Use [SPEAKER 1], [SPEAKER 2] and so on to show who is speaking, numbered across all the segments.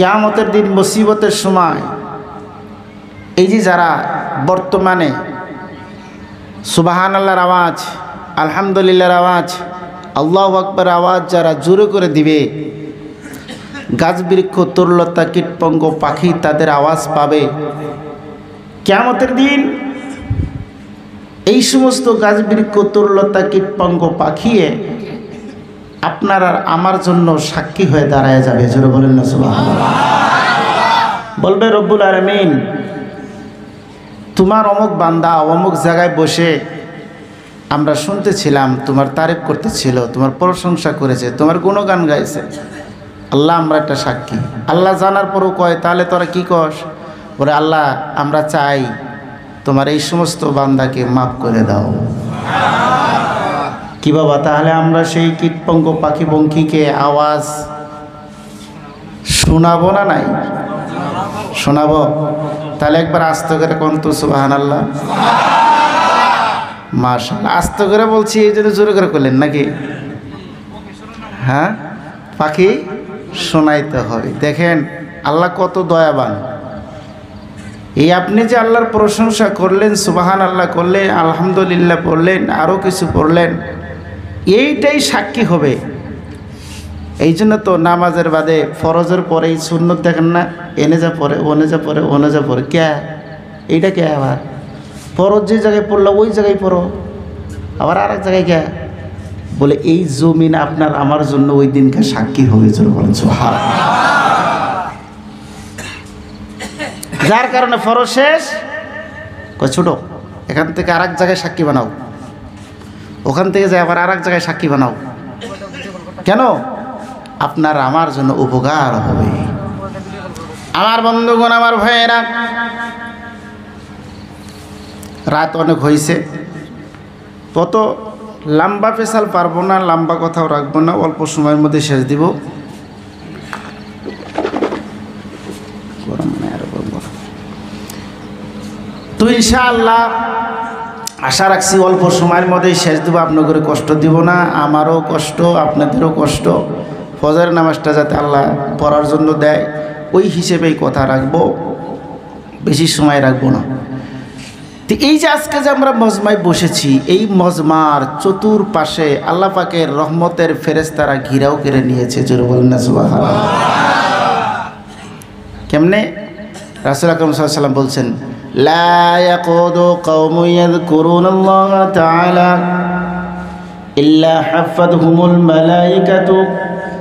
[SPEAKER 1] কিয়ামতের দিন মুসিবতের সময় এই যে যারা বর্তমানে সুবহানাল্লাহর আওয়াজ, আলহামদুলিল্লাহর আওয়াজ, আল্লাহু আকবার আওয়াজ যারা জোরে করে দিবে, গাছ বৃক্ষ তরুলতা কীটপতঙ্গ পাখি তাদের আওয়াজ পাবে। কিয়ামতের দিন এই সমস্ত গাছ বৃক্ষ তরুলতা কীটপতঙ্গ পাখিয়ে আপনার আর আমার জন্য সাক্ষী হয়ে দাঁড়ায় যাবে। জোরে বলেন না সুবহানাল্লাহ। বলবে রব্বুল আলামিন, তোমার অমুক বান্দা অমুক জায়গায় বসে আমরা শুনতেছিলাম, তোমার তারিফ করতেছিল, তোমার প্রশংসা করেছে, তোমার গুণগান গাইছে। আল্লাহ আমরা একটা সাক্ষী। আল্লাহ জানার পরও কয়, তাহলে তোরা কি কস? ওরে আল্লাহ, আমরা চাই তোমার এই সমস্ত বান্দাকে মাফ করে দাও। কি বাবা, তাহলে আমরা সেই কীটপতঙ্গ পাখি পঙ্খিকে আওয়াজ শোনাবো না? নাই শোনাবো? তাহলে একবার আস্তে করে কোন তো সুবহানাল্লাহ। মাশাআল্লাহ, আস্তে করে বলছি এই জন্য জোরে করে করলেন নাকি? হ্যাঁ, পাখি শোনাইতে হবে। দেখেন আল্লাহ কত দয়াবান। এই আপনি যে আল্লাহর প্রশংসা করলেন, সুবহানাল্লাহ করলেন, আলহামদুলিল্লাহ পড়লেন, আরও কিছু পড়লেন, এইটাই সাক্ষী হবে। এই জন্য তো নামাজের বাদে ফরজের পরেই সুন্নত দেখেন না, এনে যা পরে ওনে যা পরে ওনে যা পরে। কে এইটা? কে আবার ফরজ যে জায়গায় পড়লো ওই জায়গায় পড়ো, আবার আর এক জায়গায় কে বলে? এই জমিন আপনার আমার জন্য ওই দিনকে সাক্ষী হবে। যার কারণে ফরজ শেষ, ছোট এখান থেকে আর এক জায়গায় সাক্ষী বানাও, ওখান থেকে যাই আবার আর এক জায়গায় সাক্ষী বানাও। কেন? আপনার আমার জন্য উপকার হবে। আমার বন্ধুগণ, আমার ভাইয়েরা, রাত অনেক হয়েছে, কত লম্বা পেশাল পারবো না, লম্বা কথাও রাখবো না, অল্প সময়ের মধ্যে শেষ দিব। তো ইনশাআল্লাহ আশা রাখছি অল্প সময়ের মধ্যেই শেষ দেবো, আপনাদের কষ্ট দিব না, আমারও কষ্ট আপনাদেরও কষ্ট। ফজর নামাজটা যাতে আল্লাহ পড়ার জন্য দেয়, ওই হিসেবেই কথা রাখবো, বেশি সময় রাখবো না। তো এই যে আজকে যে আমরা মজমায় বসেছি, এই মজমার চতুর্পাশে আল্লাহ পাকের রহমতের ফেরেশতারা ঘিরাও করে নিয়েছে। জোরে বলেন না সুবহানাল্লাহ। কেমনে? রাসূল আকরাম সাল্লাল্লাহু আলাইহি ওয়াসাল্লাম বলছেন, লা ইয়াকুদু কওমুন ইয়াযকুরুনাল্লাহ তাআলা ইল্লা হাফাতহুমুল মালাইকাতু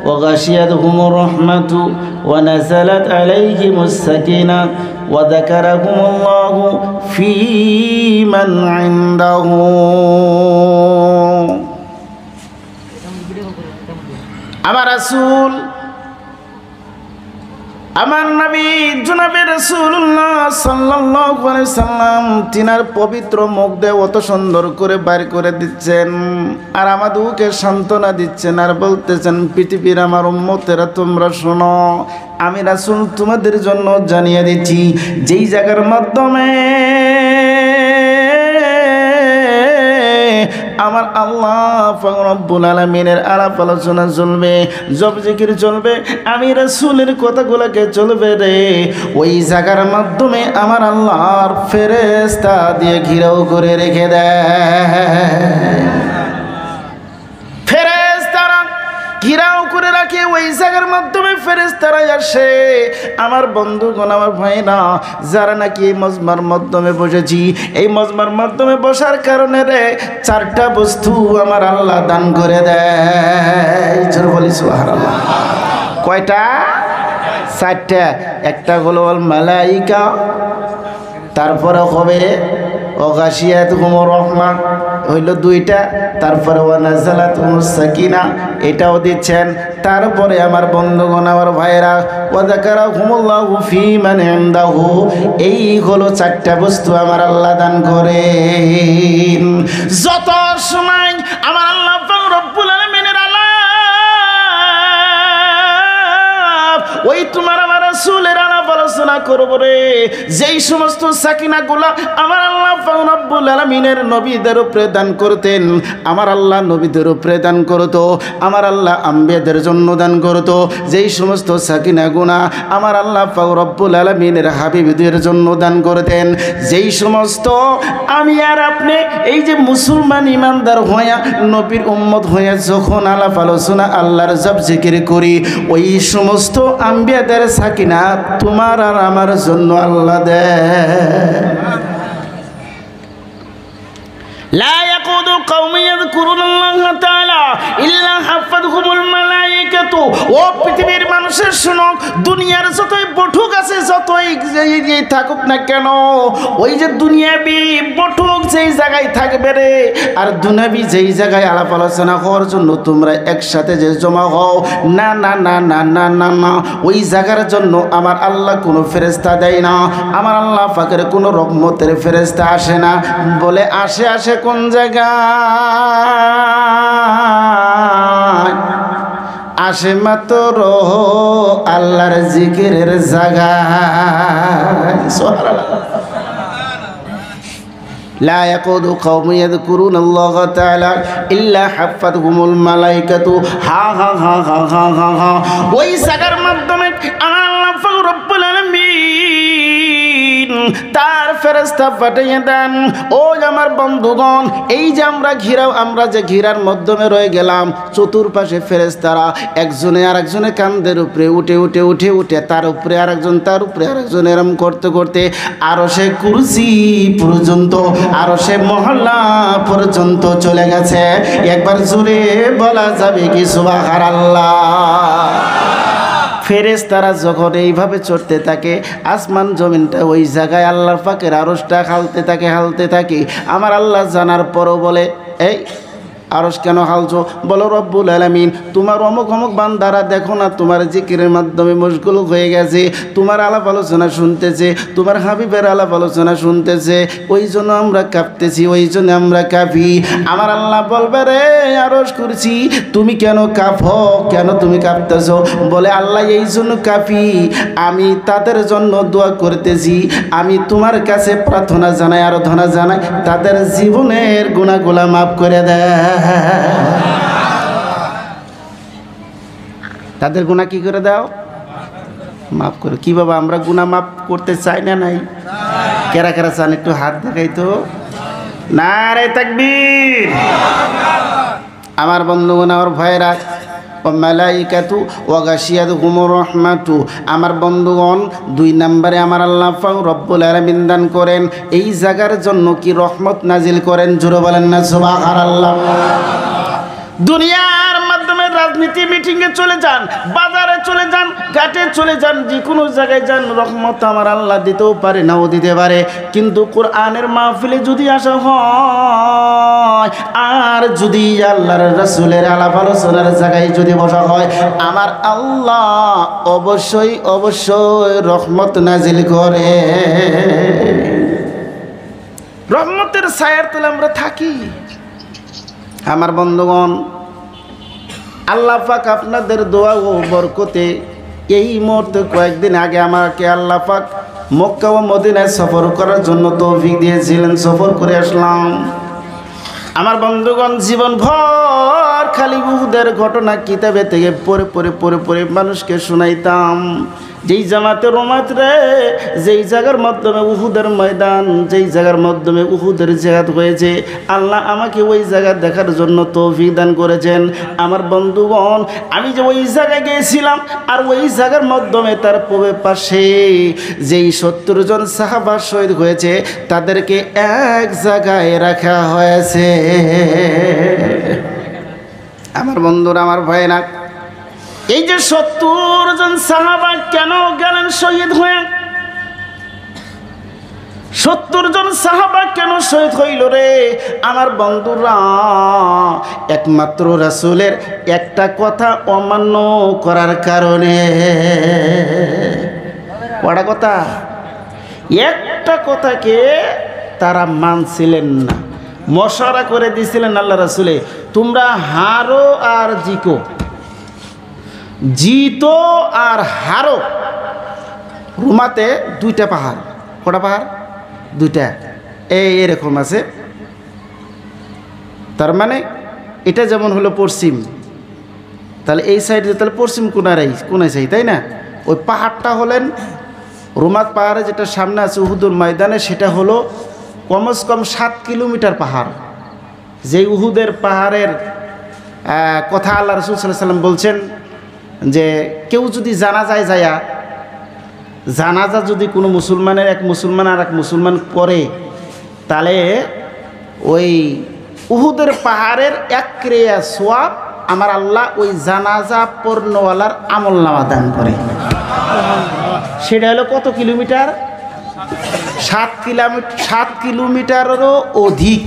[SPEAKER 1] ওয়া গাশিয়াতহুমুর রাহমাতু ওয়া নাযালাত আলাইহিমুস সাকিনাহ ওয়া যাকারাহুমুল্লাহু ফী মান ইনদাহু। আমার রাসূল, আমার নবী জনাবে রাসূলুল্লাহ সাল্লাল্লাহু আলাইহি সাল্লাম তিনার পবিত্র মুখ দিয়ে অত সুন্দর করে বাইর করে দিচ্ছেন, আর আমাদেরকে সান্ত্বনা দিচ্ছেন, আর বলতেছেন, পৃথিবীর আমার উম্মতেরা তোমরা শোনো, আমি রাসূল তোমাদের জন্য জানিয়ে দিচ্ছি, যেই জায়গার মাধ্যমে আমার আল্লাহ পাক রব্বুল আলামিনের আলাপ আলোচনা চলবে, জব জিকির চলবে, আমি রাসূলের কথাগুলোকে চলবে রে, ওই জায়গার মাধ্যমে আমার আল্লাহর ফেরেশতা দিয়ে ঘিরাও করে রেখে দেয়। ফেরেশতারা ঘিরাও করে রাখে, ওই জায়গার মাধ্যমে ফেরেশতারা আসে। আমার বন্ধুগণ, আমার ভাইরা, যারা নাকি এই মজমার মাধ্যমে বসেছি, এই মজমার মাধ্যমে বসার কারণে রে চারটা বস্তু আমার আল্লাহ দান করে দেয়। জোরে বলি সুবহানাল্লাহ। কয়টা? চারটা। একটা হলো মালাইকা, তারপরে হবে ওয়াগাশিয়াতুহুমুর রাহমা, হইল দুইটা, তারপরে ওয়া নাযালাতুহুমুস সাকিনা, এটাও দিচ্ছেন। তারপরে আমার বন্ধুগণ, আমার ভাইরা, ওয়া যাকারাহুমুল্লাহু ফী মান ইনদাহু, এই হলো চারটা বস্তু আমার আল্লাহ দান করেন। যত সময় আমার আল্লাহ পাক রব্বুল আলামিনের আলাপ, ওই তোমার আমার রাসূলের আলাপ আলোচনা ফয়সালা করব রে। যেই সমস্ত সাকিনাগুলা আমার আল্লাহ পাক রব্বুল আলামিনের নবীদের উপরে দান করতেন, আমার আল্লাহ নবীদের উপরে দান করতো, আমার আল্লাহ আম্বিয়াদের জন্য দান করতো। যেই সমস্ত সাকিনা গুনাহ আমার আল্লাহ পাক রব্বুল আলামিনের হাবিবদের জন্য দান করতেন। যেই সমস্ত আমি আর আপনি এই যে মুসলমান ইমানদার হইয়া নবীর উম্মত হইয়া যখন আলাপ আলোচনা আল্লাহর জপ জিকির করি, ওই সমস্ত আম্বিয়াদের সাকিনা তোমার আর আমার জন্য আল্লাহ দেয়। لا يقود قوم يذكرون الله تعالى إلا حفتهم الملائكة। ও পৃথিবীর মানুষের শুনো, দুনিয়ার যতই বঠুক আছে, যতই থাকুক না কেন, ওই যে দুনিয়াবি বঠুক যেই জায়গায় থাকবে রে, আর দুনিয়াবি যেই জায়গায় আলাপ আলোচনা হওয়ার জন্য তোমরা একসাথে যে জমা হও, না না না না না না না, ওই জায়গার জন্য আমার আল্লাহ কোনো ফেরেশতা দেয় না, আমার আল্লাহ পাকের কোনো রহমতের ফেরেশতা আসে না। বলে আসে আসে কোন জায়গায়? আসে মাত্র আল্লাহর জিকিরের জায়গায়। সুবহানাল্লাহ। لا يقود قوم يذكرون الله تعالى إلا حفتهم الملائكة হা হা হা হা হা হা হা। ওই জায়গার মাধ্যমে আল্লাহ পাক রব্বুল আলামিন তার ফেরেশতা পাঠিয়ে দেন। ও আমার বন্ধুগণ, এই যে আমরা যে ঘিরার মাধ্যমে রয়ে গেলাম, চতুর্পাশে ফেরেশতারা একজনে আরেকজনের কাঁধের উপরে উঠে উঠে উঠে উঠে তার উপরে আরেকজন, তার উপরে আরেকজন, এরম করতে করতে আরো সে কুরসি পর্যন্ত, আরো সে মহল্লা পর্যন্ত চলে গেছে। একবার জোরে বলা যাবে কি সুবহানাল্লাহ? ফেরেশতারা যখন এইভাবে চড়তে থাকে, আসমান জমিনটা ওই জায়গায় আল্লাহর পাকের আরশটা হালতে থাকে। আমার আল্লাহ জানার পরও বলে, এই আরশ কেন হালছো? বলো রব্বুল আলামিন তোমার অমুক অমুক বান্দারা দেখো না তোমার জিকিরের মাধ্যমে মশগুল হয়ে গেছে, তোমার আলাপ আলোচনা শুনতেছে, তোমার হাবিবের আলাপ আলোচনা শুনতেছে, ওই জন্য আমরা কাঁপতেছি, ওই জন্য আমরা কাঁপি। আমার আল্লাহ বলবে, রে আরশ করছি, তুমি কেন কাঁপো, কেন তুমি কাঁপতেছো? বলে আল্লাহ এই জন্য কাঁপি, আমি তাদের জন্য দোয়া করতেছি, আমি তোমার কাছে প্রার্থনা জানাই, আরাধনা জানাই, তাদের জীবনের গুনাহগুলো মাফ করে দেয়। তাদের গুনাহ কি করে দাও? মাফ করে। কি বাবা, আমরা গুনাহ মাফ করতে চাই না? নাই। কেরা কেরা চান একটু হাত দেখাই তো। নারে তাকবীর। আমার বন্ধুগণ, আমার ভাইরা, মালাইকাতু ওয়া গাশিয়াতুহুমুর রাহমাতু, আমার বন্ধুগণ, 2 নম্বরে আমার আল্লাহ পাক রব্বুল আলামিন দান করেন, এই জায়গার জন্য কি রহমত নাজিল করেন। জোরে বলেন না সুবহানাল্লাহ। দুনিয়ার মাধ্যমে রাজনীতি মিটিংয়ে চলে যান, বাজারে চলে যান, ঘাটে চলে যান, যে কোনো জায়গায় যান, রহমত আমার আল্লাহ দিতেও পারে, নাও দিতে পারে। কিন্তু কোরআনের মাহফিলে যদি আসা হয়, আর যদি আল্লাহর রাসূলের আলাপ আলোচনার জায়গায় যদি বসা হয়, আমার আল্লাহ অবশ্যই অবশ্যই রহমত নাজিল করে। রহমতের ছায়ার তলে আমরা থাকি। আমার বন্ধুগণ, আল্লাহ পাক আপনাদের দোয়া ও বরকতে এই মুহূর্তে কয়েকদিন আগে আমাকে আল্লাহ পাক মক্কা ও মদিনায় সফর করার জন্য তৌফিক দিয়েছিলেন, সফর করে আসলাম। আমার বন্ধুগণ, জীবন ভর খালি উহুদের ঘটনা কিতাবে থেকে পড়ে পড়ে পড়ে পড়ে মানুষকে শোনাইতাম। যেই জামাতে রোমাত রে, যেই জায়গার মাধ্যমে উহুদের ময়দান, যেই জায়গার মাধ্যমে উহুদের জিহাদ হয়েছে, আল্লাহ আমাকে ওই জায়গা দেখার জন্য তৌফিক দান করেছেন। আমার বন্ধুগণ, আমি যে ওই জায়গায় গিয়েছিলাম, আর ওই জায়গার মাধ্যমে তার পূর্বে পাশে যেই 70 জন সাহাবা শহীদ হয়েছে, তাদেরকে এক জায়গায় রাখা হয়েছে। আমার বন্ধুরা, আমার ভাইরা, এই যে 70 জন সাহাবা কেন গেলেন শহীদ হয়ে? 70 জন সাহাবা কেন শহীদ হইল রে? আমার বন্ধুরা, একমাত্র রাসূলের একটা কথা অমান্য করার কারণে। কটা কথা? একটা কথাকে তারা মানছিলেন না, মশারা করে দিয়েছিলেন আল্লাহ রাসূলে, তোমরা হারো আর জিতো, জিতো আর হারো, রুমাতে 2টা পাহাড়। কটা পাহাড়? 2টা। এরকম আছে। তার মানে এটা যেমন হলো পশ্চিম, তাহলে এই সাইডে তাহলে পশ্চিম কোনায় চাই, তাই না? ওই পাহাড়টা হলেন রুমাত পাহাড়ে যেটা সামনে আছে উহুদের ময়দানে, সেটা হলো কমসে কম 7 কিলোমিটার পাহাড়। যে উহুদের পাহাড়ের কথা আল্লাহ রাসূল সাল্লাল্লাহু আলাইহি ওয়াসাল্লাম বলছেন যে কেউ যদি জানাজা যদি কোনো মুসলমানের এক মুসলমান আর এক মুসলমান করে, তাহলে ওই উহুদের পাহাড়ের 1 ক্রিয়া সওয়াব আমার আল্লাহ ওই জানাজা পড়নেওয়ালার আমলনামা দান করে। সেটা হলো কত কিলোমিটার? 7 কিলোমিটারেরও অধিক।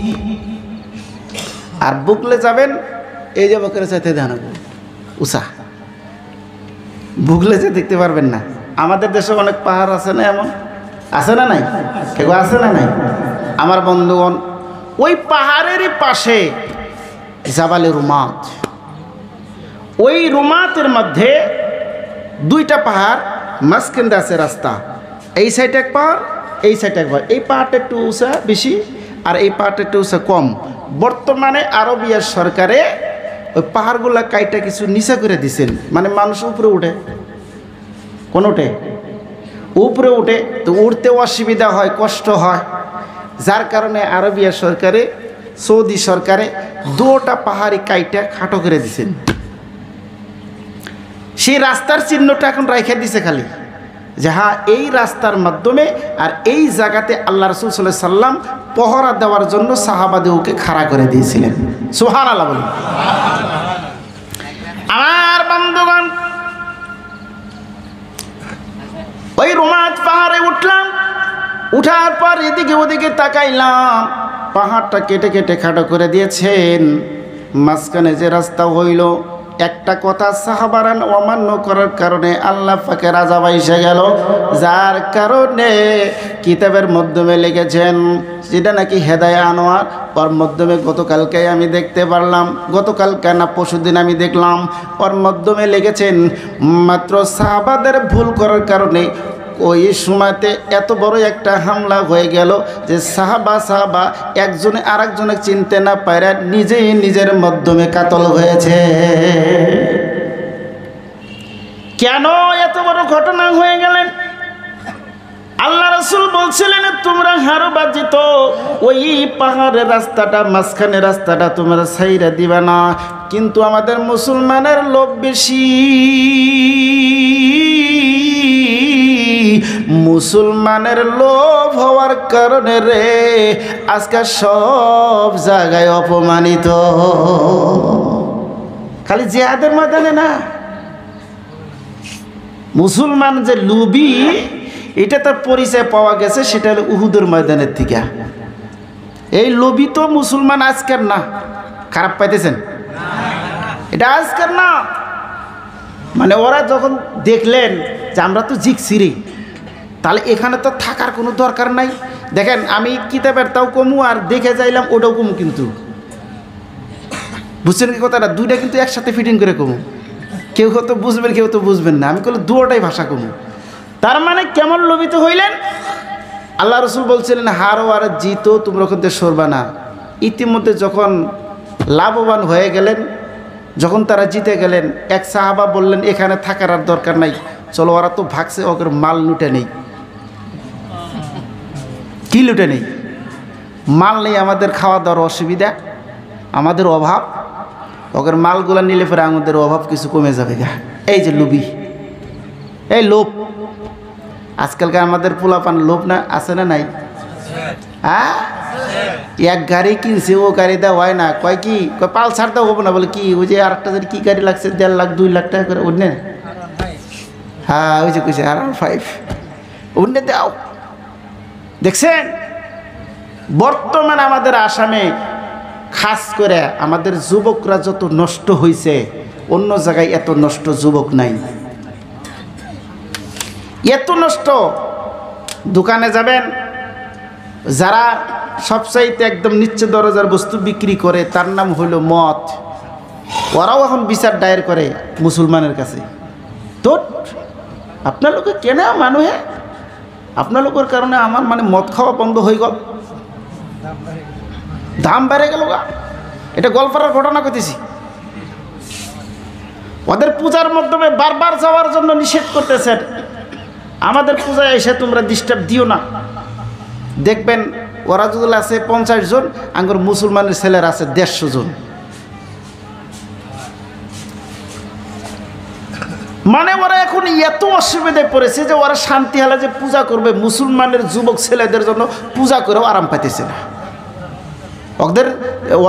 [SPEAKER 1] আর বুকলে যাবেন, এই যে বকের চাইতে জানাবো উষা, বুকলে যে দেখতে পারবেন না। আমাদের দেশে অনেক পাহাড় আছে না, এমন আছে না নাই? কেউ আছে না নাই? আমার বন্ধুগণ, ওই পাহাড়েরই পাশে জাবালে রুমাত। ওই রুমাতের মধ্যে 2টা পাহাড়, মাঝখানে আছে রাস্তা। এই সাইডে এক পাহাড়, এই সাইডে এক পাহাড়। এই পাহাড়টা একটু উঁচা বেশি আর এই পাহাড়টা একটু উঁচা কম। বর্তমানে আরবিয়া সরকারে ওই পাহাড়গুলা কাইটা কিছু নিচা করে দিছেন, মানে মানুষ উপরে উঠে, কোন উঠে উপরে উঠে, তো উঠতে অসুবিধা হয়, কষ্ট হয়। যার কারণে আরবিয়া সরকারে, সৌদি সরকারে 2টা পাহাড়ি কাইটা খাটো করে দিছেন। সেই রাস্তার চিহ্নটা এখন রাইখা দিছে খালি, যে হ্যাঁ এই রাস্তার মাধ্যমে আর এই জায়গাতে আল্লাহ রাসূল সাল্লাল্লাহু আলাইহি সাল্লাম পহরা দেওয়ার জন্য সাহাবাদেরকে খাড়া করে দিয়েছিলেন। সুবহানাল্লাহ বলুন। আমার বন্ধুগণ, ওই রুমাত পাহাড়ে উঠলাম, উঠার পর এদিকে ওদিকে তাকাইলাম, পাহাড়টা কেটে কেটে খাটো করে দিয়েছেন। মাঝখানে যে রাস্তা হইল, একটা কথা সাহাবারান অমান্য করার কারণে আল্লাহ পাকের আযাব এসে গেল, যার কারণে কিতাবের মাধ্যমে লিখেছেন, যেটা নাকি হেদায়া আনোয়ার, ওর মাধ্যমে গতকালকে আমি দেখতে পারলাম, গতকালকে না পরশুদিন আমি দেখলাম, ওর মাধ্যমে লিখেছেন মাত্র সাহাবাদের ভুল করার কারণে ওই সময়তে এত বড় একটা হামলা হয়ে গেল যে সাহাবা একজনে আরেকজনে চিনতে না পারে নিজেই নিজের মাধ্যমে কাতল হয়েছে। কেন এত বড় ঘটনা হয়ে গেলেন? আল্লাহ রাসূল বলছিলেন, তোমরা হারবাজিত ওই পাহাড়ের রাস্তাটা, মাঝখানে রাস্তাটা তোমরা ছাইরা দিবা না, কিন্তু আমাদের মুসলমানের লোভ বেশি। মুসলমানের লোভ হওয়ার কারণে রে আজকে সব জায়গায় অপমানিত। খালি জিহাদের ময়দানে না, মুসলমান যে লুবি, এটা তার পরিচয় পাওয়া গেছে, সেটা হলো উহুদের ময়দানের থেকে। এই লোভী তো মুসলমান আজকের না, খারাপ পাইতেছেন? এটা আজকের না, মানে ওরা যখন দেখলেন যে আমরা তো জিকছিরি, তাহলে এখানে তো থাকার কোনো দরকার নাই। দেখেন, আমি কিতাবের তাও কমু আর দেখে যাইলাম ওটাও কমু, কিন্তু বুঝছেন কি কথাটা? 2টা কিন্তু একসাথে ফিটিং করে কমু, কেউ হয়তো বুঝবেন, কেউ তো বুঝবেন না। আমি বলি 2টাই ভাষা কমু। তার মানে কেমন লোভিত হইলেন? আল্লাহ রাসূল বলছিলেন, হারো আর জিতো তোমরা ওখান থেকে সরবা না। ইতিমধ্যে যখন লাভবান হয়ে গেলেন, যখন তারা জিতে গেলেন, এক সাহাবা বললেন, এখানে থাকার আর দরকার নাই, চলো, ওরা তো ভাগছে, ওদের মাল লুটে নেই। কি লুটে নেই? মাল নেই, আমাদের খাওয়া দাওয়ার অসুবিধা, আমাদের অভাব, ওদের মালগুলো নিলে পরে আমাদের অভাব কিছু কমে যাবে। এই যে লোভী, এই লোভ। আজকালকার আমাদের পোলাপান লোভ না আছে না নাই? হ্যাঁ, এক গাড়ি কিনছে, ও গাড়ি দেওয়া হয় না, কয় কি, কয় পালসার দেওয়া হবো না। বলে কি, ওই যে আরেকটা যদি কি গাড়ি লাগছে 1.5 লাখ 2 লাখ টাকা করে, অন্য। হ্যাঁ, ওই যে কইছে R5, অন্য দাও। দেখছেন, বর্তমানে আমাদের আসামে খাস করে আমাদের যুবকরা যত নষ্ট হয়েছে, অন্য জায়গায় এত নষ্ট যুবক নাই। এত নষ্ট। দোকানে যাবেন, যারা সবচাইতে একদম নিচে দরজার বস্তু বিক্রি করে, তার নাম হইল মদ। ওরাও এখন বিচার দায়ের করে মুসলমানের কাছে। তো আপনার লোকে কেনা মানুষে আপনালোকের কারণে আমার মানে মদ খাওয়া বন্ধ হয়ে গেল, দাম বেড়ে গেল গা। এটা গল্পের ঘটনা কইতেছি। ওদের পূজার মাধ্যমে বারবার যাওয়ার জন্য নিষেধ করতেছেন, আমাদের পূজায় এসে তোমরা ডিস্টার্ব দিও না। দেখবেন ওরা যদি আছে 50 জন, আঙ্গুর মুসলমানের ছেলেরা আছে 150 জন। মানে ওরা এখন এত অসুবিধায় পড়েছে যে ওরা শান্তি হালে যে পূজা করবে, মুসলমানের যুবক ছেলেদের জন্য পূজা করেও আরাম পাইতেছে না।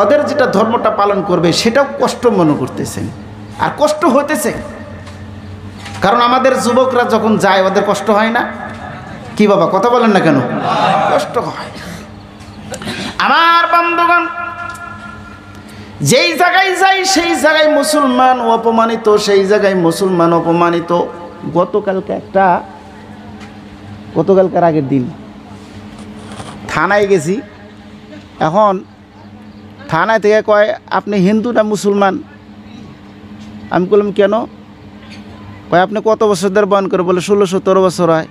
[SPEAKER 1] ওদের যেটা ধর্মটা পালন করবে সেটাও কষ্ট মনে করতেছেন, আর কষ্ট হইতেছে। কারণ আমাদের যুবকরা যখন যায় ওদের কষ্ট হয় না? কি বাবা কথা বলেন না কেন? কষ্ট হয়। আমার বন্ধুগণ, যেই জায়গায় যাই সেই জায়গায় মুসলমান অপমানিত, সেই জায়গায় মুসলমান অপমানিত। গতকালকার আগের দিন থানায় গেছি। এখন থানায় থেকে কয় আপনি হিন্দু না মুসলমান? আমি বললাম কেন? কয় আপনি কত বছর ধরে বয়ন করে? বলে 16-17 বছর হয়।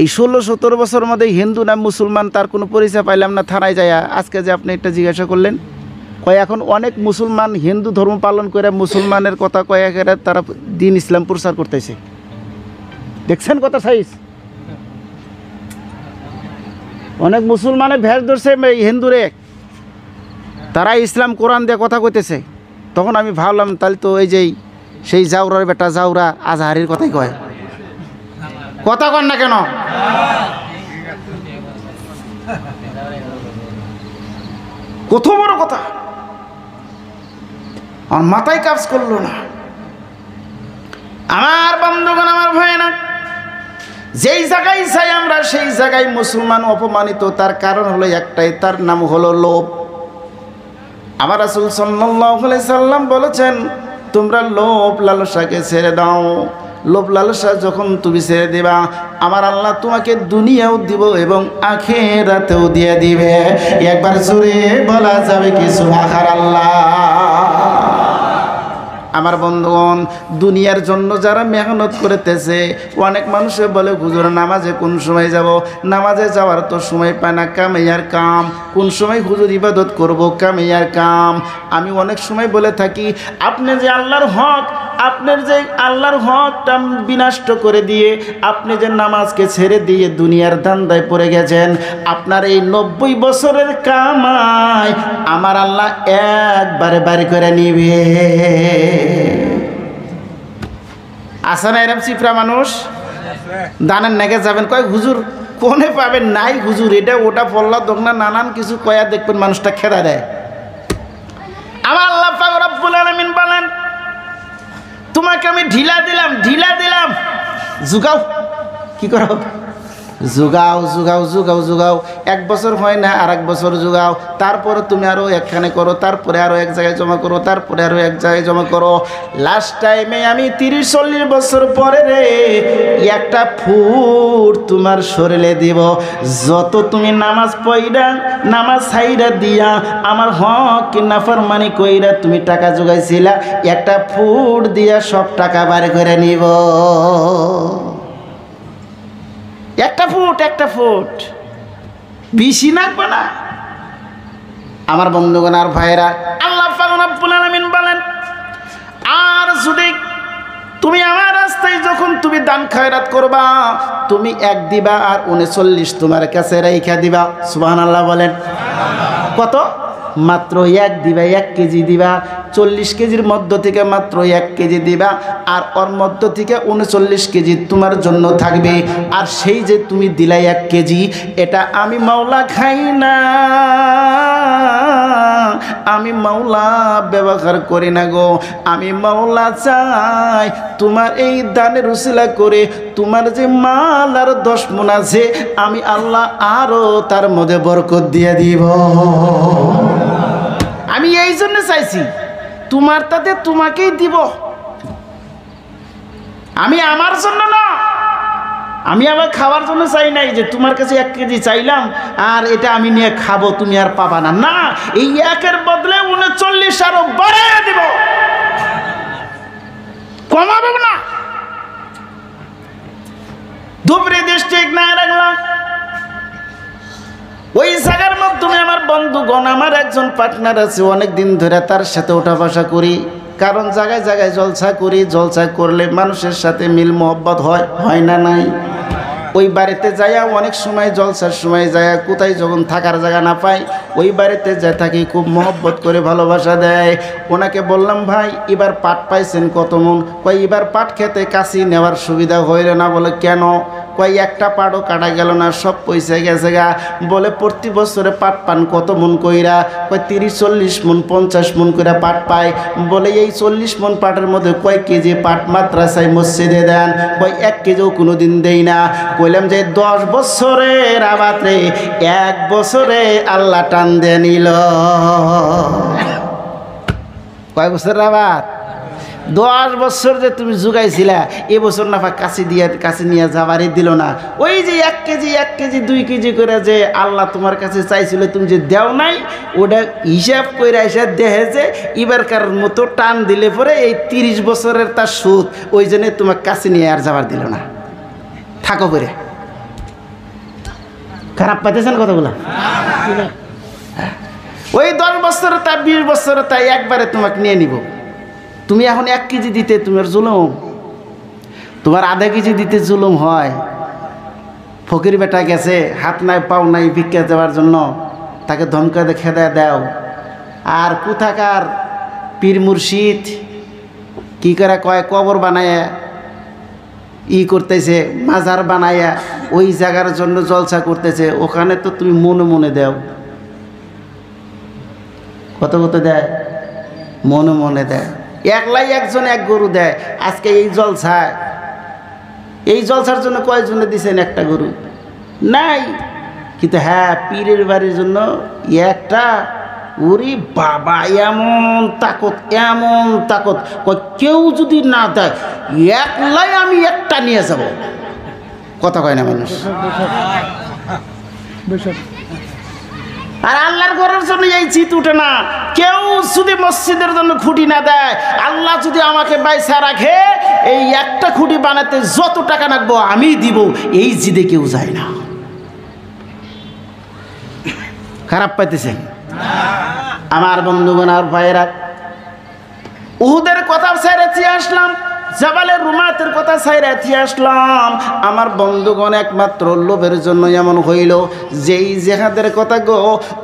[SPEAKER 1] এই 16-17 বছরের মধ্যে হিন্দু না মুসলমান তার কোনো পরিচয় পাইলাম না থানায় যায়। আজকে যে আপনি এটা জিজ্ঞাসা করলেন, কয় এখন অনেক মুসলমান হিন্দু ধর্ম পালন করে মুসলমানের কথা কয়ে তারা দিন ইসলাম প্রচার করতেছে। দেখছেন কথা সাইজ? অনেক মুসলমানের ভেষ ধরছে হিন্দুরে, তারা ইসলাম কোরআন দিয়ে কথা কইতেছে। তখন আমি ভাবলাম তাহলে তো এই যে সেই জাউরার বেটা জাউরা আজহারির কথাই কয়। কথা কন না কেন? কত বড় কথা, আমার মাথায় কাজ করলো না। আমার বন্ধুগণ, আমার ভাইয়েরা, যেই জায়গায় চাই আমরা সেই জায়গায় মুসলমান অপমানিত। তার কারণ হলো একটাই, তার নাম হলো লোভ। আমার রাসূল সাল্লাল্লাহু আলাইহি সাল্লাম বলেছেন, তোমরা লোভ লালসাকে ছেড়ে দাও। লোভ লালসা যখন তুমি ছেড়ে দিবা, আমার আল্লাহ তোমাকে দুনিয়াও দিব এবং আখিরাতেও দিয়ে দিবে। একবার জোরে বলা যাবে কি সুবহানাল্লাহ। আমার বন্ধুগণ, দুনিয়ার জন্য যারা মেহনত করতেছে, অনেক মানুষে বলে হুজুর নামাজে কোন সময় যাব? নামাজে যাওয়ার তো সময় পায় না, কামাইয়ার কাম। কোন সময় হুজুর ইবাদত করব? কামাইয়ার কাম। আমি অনেক সময় বলে থাকি, আপনি যে আল্লাহর হক, আপনার যে আল্লাহর হকটা বিনষ্ট করে দিয়ে আপনি যে নামাজকে ছেড়ে দিয়ে দুনিয়ার ধান্দায় পড়ে গেছেন, আপনার এই 90 বছরের কামাই আমার আল্লাহ একবারে বাড়ি করে নিবে। আসে না এরম চিপরা মানুষ? দানের নাগে যাবেন, কয় হুজুর কোনে পাবেন? নাই হুজুর, এটা ওটা পল্লা দোকনা নানান কিছু কয়া দেখবেন মানুষটা খেদা দেয়। আমার আল্লাহ পাক রব্বুল আলামিন বলেন, তোমাকে আমি ঢিলা দিলাম, জুগাও। কি করো? জুগাও। 1 বছর হয় না, আর 1 বছর জুগাও। তারপরে তুমি আরো একখানে করো, তারপরে আরো এক জায়গায় জমা করো, তারপরে আরো এক জায়গায় জমা করো। লাস্ট টাইমে আমি 30-40 বছর পরে রে একটা ফুট তোমার শরীরে দিব। যত তুমি নামাজ পড়া, নামাজ ছাইরা দিয়া আমার হক নাফরমানি কইরা তুমি টাকা জোগাইছিলা, একটা ফুট দিয়া সব টাকা বাড়ি করে নিব। একটা ফুট বেশি নাকবে না। আমার বন্ধুগণ আর ভাইরা, আল্লাহ পাক রব্বুল আলামিন বলেন, আর যদি তুমি আমার রাস্তায় যখন তুমি দান খয়রাত করবা, তুমি 1 দিবা আর 39 তোমার কাছে রাইখা দিবা। সুবহানাল্লাহ বলেন। কত? মাত্র 1 দিবা, 1 কেজি দিবা। 40 কেজির মধ্য থেকে মাত্র 1 কেজি দিবা, আর ওর মধ্য থেকে 39 কেজি তোমার জন্য থাকবে। আর সেই যে তুমি দিলাই 1 কেজি, এটা আমি মাওলা খাই না, আমি মাওলা ব্যবহার করি না গো। আমি মাওলা চাই তোমার এই দানের উসিলা করে তোমার যে মাল আর 10 মণ আছে, আমি আল্লাহ আরো তার মধ্যে বরকত দিয়ে দিব। আমি এই জন্য চাইছি তোমার তাতে তোমাকেই দিব, আমি আমার জন্য না। আমি আবার খাওয়ার জন্য চাই নাই যে তোমার কাছে 1 কেজি চাইলাম আর এটা আমি নিয়ে খাবো, তুমি আর পাবা না। না, এই 1-এর বদলে 39 আরো বাড়াইয়া দিব, কমাবো না। ধুবড়ি ওই জায়গার মাধ্যমে আমার বন্ধুগণ, আমার একজন পার্টনার আছে, অনেক দিন ধরে তার সাথে ওঠা বসা করি। কারণ জায়গায় জায়গায় জলসা করি, জলসা করলে মানুষের সাথে মিল মোহব্বত হয় না নাই? ওই বাড়িতে যাইয়া অনেক সময় জলসার সময় যাইয়া কোথায় যখন থাকার জায়গা না পাই ওই বাড়িতে যাই থাকি, খুব মহব্বত করে ভালোবাসা দেয়। ওনাকে বললাম, ভাই এবার পাট পাইছেন কত মন? কয় এবার পাট খেতে কাশি নেওয়ার সুবিধা হইল না। বলে কেন? কয় একটা পাটও কাটা গেল না, সব পয়সা গেছে গা। বলে প্রতি বছরে পাট পান কত মন কইরা? কয় 30-40 মন 50 মন কইরা পাট পায়। বলে এই 40 মন পাটের মধ্যে কয় কেজি পাট মাদ্রাসায় মসজিদে দেন? কয় 1 কেজিও কোনো দিন দেই না। কইলাম যে 10 বছরের আবাদ রে, 1 বছরে আল্লাহ টান দিয়ে নিল। কয় বছরের আবাদ? 10 বছর যে তুমি জুগাইছিলা, এবছর না কাছে নিয়ে যাবারই দিল না। ওই যে 1 কেজি 2 কেজি করে যে আল্লাহ তোমার কাছে চাইছিল, তুমি যে দেও নাই, ওটা হিসাব করে এসে দেখে যে এবারকার মতো টান দিলে পরে এই 30 বছরের তার সুদ, ওই জন্যে তোমার কাছে নিয়ে আর যাবার দিল না। থাকো করে। খারাপ পাইতেছেন কথাগুলো? ওই 10 বছরে তাই 20 বছরে তাই একবারে তোমাকে নিয়ে নিব। তুমি এখন 1 কেজি দিতে তোমার জুলুম, তোমার আধা কেজি দিতে জুলুম হয়। ফকির বেটা গেছে, হাত নাই পাও নাই ভিক্ষা দেওয়ার জন্য, তাকে ধমকা দেখে দাও। আর কোথাকার পীর মুর্শিদ কি করে কয়, কবর বানায় করতেছে, মাজার বানায়া ওই জায়গার জন্য জলসা করতেছে। ওখানে তো তুমি মনে মনে দাও। কত কত দেয়? মনে মনে দেয়। একলাই একজন 1 গরু দেয়। আজকে এই জলসার জন্য কয়জনে দিছেন? 1টা গরু নাই। কিন্তু হ্যাঁ, পীরের বাড়ির জন্য 1টা। ওরে বাবা, এমন তাকত, এমন তাকত। কেউ যদি না দেয়, একলাই আমি 1টা নিয়ে যাব। কথা কয় না মানুষ। আর আল্লাহর ঘরের জন্য এই চিত উঠে না। কেউ যদি মসজিদের জন্য খুঁটি না দেয়, আল্লাহ যদি আমাকে বাইসা রাখে, এই 1টা খুঁটি বানাতে যত টাকা লাগবো আমি দিব, এই জিদে কেউ যায় না। খারাপ পাইতেছেন আমার বন্ধুগণ আর ভাইয়েরা? উহুদের কথা ছেড়ে আসলাম, জাবালের রুমাতের কথা ছাইরাথি আসলাম। আমার বন্ধুগণ একমাত্র লোভের জন্য এমন হইল, যেই জেহাদের কথা গো,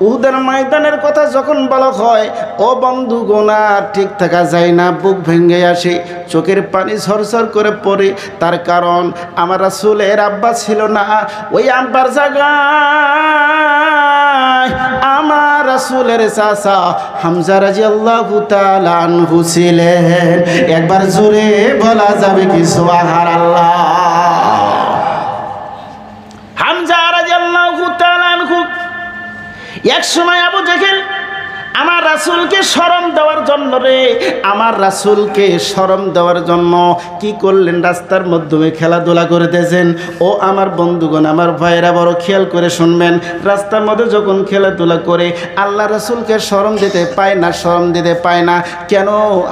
[SPEAKER 1] উহুদের ময়দানের কথা যখন বলা হয়, ও বন্ধুগণ আর ঠিক থাকা যায় না, বুক ভেঙে আসে, চোখের পানি ঝরঝর করে পড়ে। তার কারণ আমার রাসূলের আব্বা ছিল না, ওই আব্বার জায়গায় আমার রাসূলের চাচা হামজা রাদিয়াল্লাহু তাআলা আনহু ছিলেন। একবার জোরে বলা যাবে কি সুবহানাল্লাহ? হামজা রাদিয়াল্লাহু তাআলা আনহু এক সময় আবু জেহেল আমার রাসূলকে শরম দেওয়ার জন্য আমার রাসূলকে শরম দেওয়ার জন্য কি করলেন? রাস্তার মাধ্যমে খেলাধুলা করতেছেন। ও আমার বন্ধুগণ, আমার ভাইয়েরা বড় খেয়াল করে শুনবেন। রাস্তার মধ্যে যখন খেলাধুলা করে আল্লাহ রাসূলকে শরম দিতে পায় না, শরম দিতে পায় না। কেন?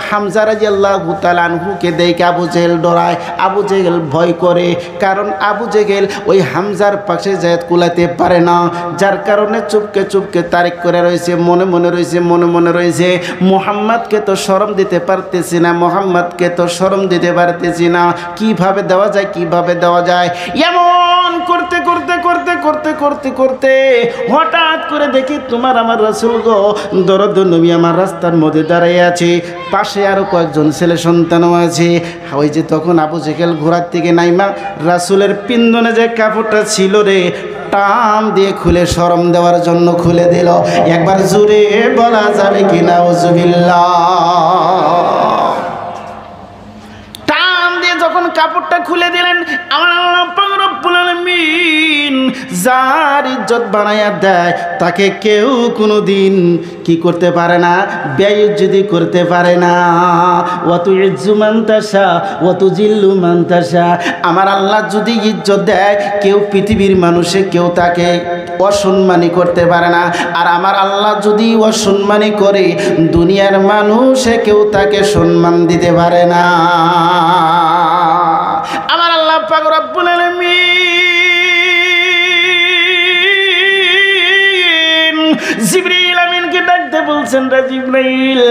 [SPEAKER 1] হামজা রাদিয়াল্লাহু তাআলা আনহুকে দেখে আবু জেহেল ডরায়, আবু জেহেল ভয় করে। কারণ আবু জেহেল ওই হামজার পাশে যায় কুলাতে পারে না, যার কারণে চুপকে চুপকে তারিক করে রয়েছে, মনে মনে রয়েছে, মনে মনে রয়েছে মুহাম্মদকে তো শরম দিতে পারতেছি না, মুহাম্মদকে তো শরম দিতে পারতেছি না। কিভাবে দেওয়া যায়, কিভাবে দেওয়া যায়? এমন করতে করতে করতে করতে করতে করতে হঠাৎ করে দেখি তোমার আমার রাসূল গো, দরদ নবী আমার রাস্তার মধ্যে দাঁড়িয়ে আছে, পাশে আরো কয়েকজন ছেলে সন্তানও আছে। ওই যে তখন আবু জেহেল ঘোড়ার থেকে নাইমা রাসূলের পিন্দনে যে কাপড়টা ছিল রে, টান দিয়ে খুলে শরম দেওয়ার জন্য খুলে দিল। একবার জোরে বলা যাবে কি নাউজুবিল্লাহ? টান দিয়ে যখন কাপড়টা খুলে দিলেন, আমার আল্লাহ পাক রব্বুল আলামিন যার ইজ্জত বানায়া দেয় তাকে কেউ কোনোদিন কি করতে পারে না? বেইজ্জতি করতে পারে না। ওয়া তুইজ্জু মান তাশা ওয়া তুজিল্লু মান তাশা। আমার আল্লাহ যদি ইজ্জত দেয়, কেউ পৃথিবীর মানুষে কেউ তাকে অসম্মানী করতে পারে না। আর আমার আল্লাহ যদি অসম্মানী করে, দুনিয়ার মানুষে কেউ তাকে সম্মান দিতে পারে না। আমার আল্লাহ পাক রব্বুল আলামিন বলতেছেন রে জিবরাইল,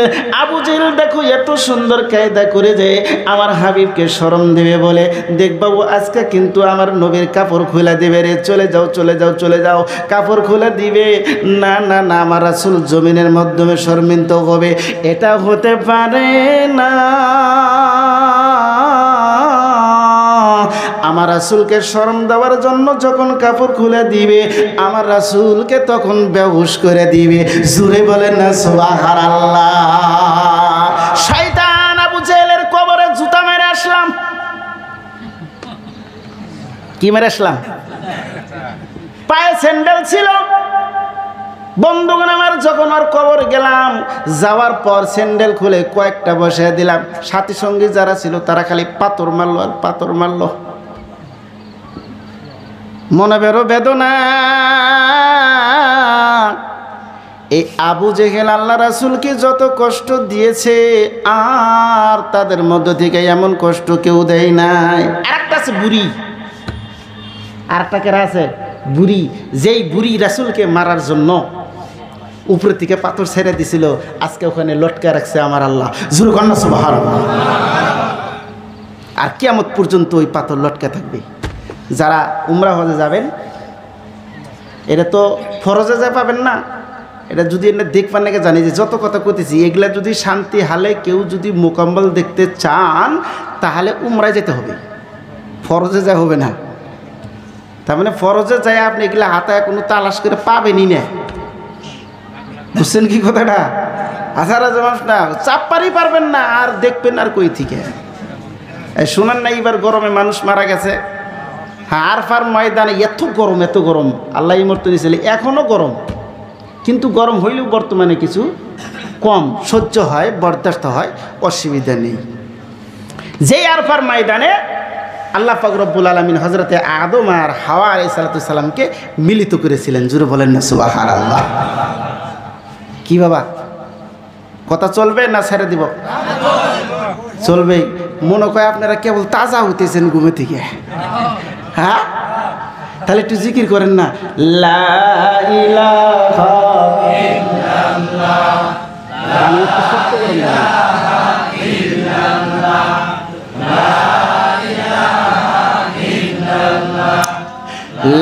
[SPEAKER 1] আবু জেহেল দেখো এত সুন্দর কায়দা করে যে আমার হাবিবকে শরম দেবে বলে, দেখবাবু আজকে কিন্তু আমার নবীর কাপড় খুলে দেবে রে, চলে যাও চলে যাও চলে যাও, কাপড় খুলে দিবে। না না না, আমার রাসূল জমিনের মাধ্যমে শর্মিন্দ হবে, এটা হতে পারে না। আমার রাসূলকে শরম দেওয়ার জন্য যখন কাপড় খুলে দিবে, আমার রাসূলকে তখন বেহুশ করে দিবে। জোরে বলেন না সুবহানাল্লাহ। শয়তান আবু জেহেলের কবরে জুতা মেরে আসলাম। কি মেরে আসলাম? পায়ে স্যান্ডেল ছিল। বন্ধুগণ আমার, যখন আর কবর গেলাম, যাওয়ার পর স্যান্ডেল খুলে কয়েকটা বসে দিলাম। সাথী সঙ্গী যারা ছিল তারা খালি পাথর মারলো আর পাথর মারলো। মনে বেরো বেদনা। এই আবু জেহেল আল্লাহ রাসূলকে যত কষ্ট দিয়েছে, আর তাদের মধ্য থেকে এমন কষ্ট কেউ দেয় নাই। আরেকটা আছে বুড়ি, আরেকটা কেরা আছে বুড়ি, যেই বুড়ি রাসূলকে মারার জন্য উপরে থেকে পাথর ছেড়ে দিছিল, আজকে ওখানে লটকা রাখছে আমার আল্লাহ। জোরে কন্যা সুবহানাল্লাহ। আর কিয়ামত পর্যন্ত ওই পাথর লটকা থাকবে। যারা উমরা হজে যাবেন, এটা তো ফরজে যা পাবেন না, এটা যদি এটা দেখবার নাকি জানি যে যত কথা কইতেছি এগুলা যদি শান্তি হালে কেউ যদি মোকাম্মল দেখতে চান, তাহলে উমরায় যেতে হবে, ফরজে যা হবে না। তার মানে ফরজে যায় আপনি এগুলা হাতায় কোনো তালাশ করে পাবেনই না। বুঝছেন কি কথাটা? আসারা জমাস না, চাপ্পারই পারবেন না, আর দেখবেন আর কই থেকে। শোনান না, এবার গরমে মানুষ মারা গেছে। হ্যাঁ, আরফার ময়দানে এত গরম, এত গরম, আল্লাহ ইমর্ত দিয়েছিল, এখনও গরম, কিন্তু গরম হইলেও বর্তমানে কিছু কম সহ্য হয়, বরদাস্ত হয়, অসুবিধা নেই। যেই আরফার ময়দানে আল্লাহ পাক রব্বুল আলামিন হযরতে আদম আর হাওয়া আলাইহিস সালামকে মিলিত করেছিলেন। জোরে বলেন না সুবহানাল্লাহ। কি বাবা, কথা চলবে না ছেড়ে দিব? চলবে। মনে কয় আপনারা কেবল তাজা হইতেছেন ঘুমে থেকে। হ্যাঁ, তাহলে একটু জিকির করেন না, লা ইলাহা ইল্লাল্লাহ, আমি একটু শক্ত করেন না,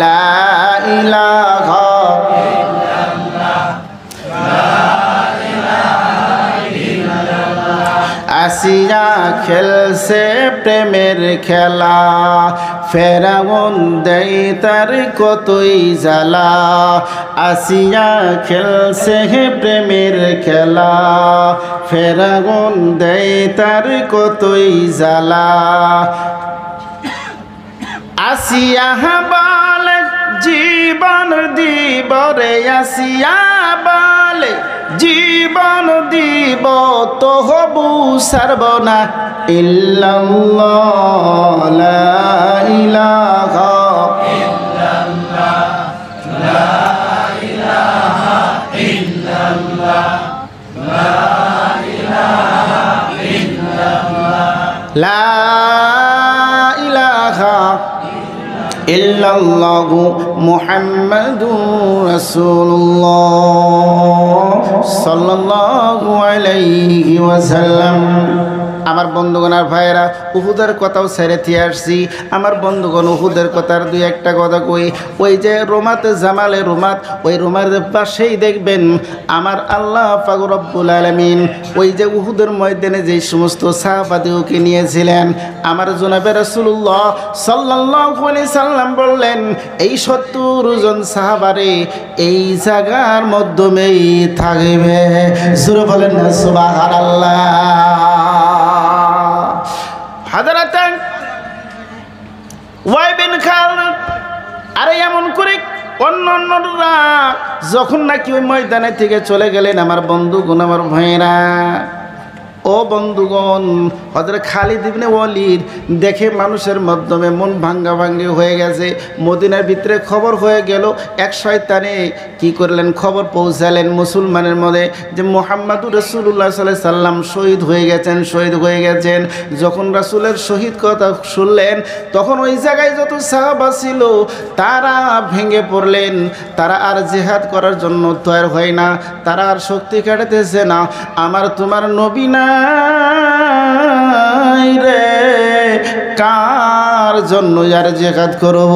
[SPEAKER 1] লা ইলাহা আসিয়া খেলছে প্রেমের খেলা, ফেরাউন দেয় তার কতই জ্বালা। আসিয়া খেলছে প্রেমের খেলা, ফেরাউন দেয় তার কতই জ্বালা। আসিয়া বলে জীবন দিব রে, আসিয়া বলে জীবন দিব, তবু ছাড়ব না ইল্লাল্লাহ, লা ইলাহা ইল্লাল্লাহ, লা ইলাহা ইল্লাল্লাহ, লা ইলাহা ইল্লাল্লাহ, লা ইলাহা ইল্লাল্লাহু মুহাম্মাদুর রাসূলুল্লাহ সাল্লাল্লাহু আলাইহি ওয়াসাল্লাম। আমার বন্ধুগণ আর ভাইয়েরা, উহুদের কথাও ছেড়ে দিয়ে আসছি। আমার বন্ধুগণ, উহুদের কথার দুই একটা কথা কই। ওই যে রোমাতে জামালে রোমাত, ওই রোমার পাশেই দেখবেন আমার আল্লাহ পাক রব্বুল আলামিন ওই যে উহুদের ময়দানে যে সমস্ত সাহাবাদেরকে নিয়েছিলেন, আমার জনাবে রাসূলুল্লাহ সাল্লাল্লাহু আলাইহি সাল্লাম বললেন, এই ৭০ জন সাহাবারে এই জায়গার মাধ্যমেই থাকবে। জোরে বলেন না সুবহানাল্লাহ। হযরত ওয়াই বিন খালদ, আরে এমন করে অন্যরা যখন নাকি ওই ময়দানে থেকে চলে গেলেন, আমার বন্ধুগণ আমার ভাইয়েরা, ও বন্ধুগণ, হযরত খালিদ ইবনে ওয়ালিদ দেখে মানুষের মাধ্যমে মন ভাঙ্গাভাঙ্গি হয়ে গেছে, মদিনার ভিতরে খবর হয়ে গেল। এক শয়তানে কি করলেন, খবর পৌঁছালেন মুসলমানের মধ্যে যে মুহাম্মাদুর রাসূলুল্লাহ সাল্লাল্লাহু আলাইহি সাল্লাম শহীদ হয়ে গেছেন, শহীদ হয়ে গেছেন। যখন রাসূলের শহীদ কথা শুনলেন, তখন ওই জায়গায় যত সাহাবা ছিল তারা ভেঙে পড়লেন। তারা আর জিহাদ করার জন্য তৈরি হয় না, তারা আর শক্তি কাটাতেছে না। আমার তোমার নবী নাই রে, কার জন্য আর জিহাদ করব?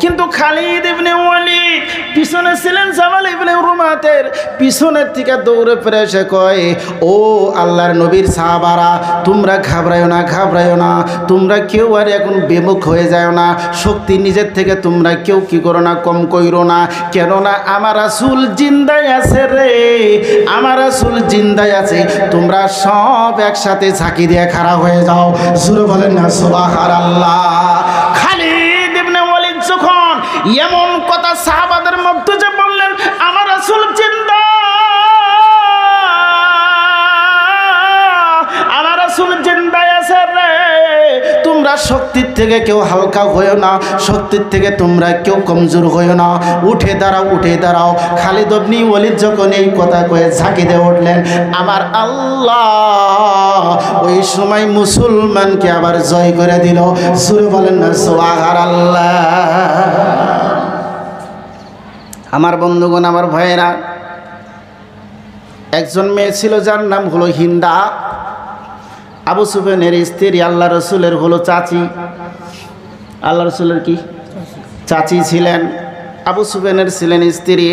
[SPEAKER 1] কিন্তু খালিদ ইবনে ওয়ালিদ পিছনে ছিলেন জামাল ইবনে রুমাতের, পিছনের থেকে দৌড়ে পড়ে এসে কয়, ও আল্লাহর নবীর সাহাবারা, তোমরা ঘাবড়ায়ো না, ঘাবড়ায়ো না, তোমরা কেউ আর এখন বিমুখ হয়ে যায় না, শক্তি নিজের থেকে তোমরা কেউ কি করো না, কম কইরো না, কেননা আমার রাসূল জিন্দাই আছে রে, আমার রাসূল জিন্দাই আছে। তোমরা সব একসাথে ঝাঁকি দিয়ে খাড়া হয়ে যাও, জোরে বলেন না সুবহানাল্লাহ। খালিদ ইবনে ওয়ালিদ যখন এমন কথা সাহাবাদের মধ্যে যে বললেন, আমার রাসূল জিন্দা, আমার রাসূল জিন্দাই আছে রে, তোমরা শক্তির থেকে কেউ হালকা হয়েও না, শক্তির থেকে তোমরা কেউ কমজোর হয়েও না, উঠে দাঁড়াও, উঠে দাঁড়াও। খালিদ ইবনে ওয়ালিদ যখন এই কথা কয়ে ঝাঁকি দিয়ে উঠলেন, আমার আল্লাহ ওই সময় মুসলমানকে আবার জয় করে দিল, সুরে বলেন না সুবহানাল্লাহ। আমার বন্ধুগণ, আমার ভাইয়েরা, একজন মেয়ে ছিল যার নাম হলো হিন্দা। আবু সুফিয়ানের স্ত্রী, আল্লাহ রসুলের হলো চাচি, আল্লাহ রসুলের কি চাচি ছিলেন। আবু সুফিয়ানের ছিলেন স্ত্রী।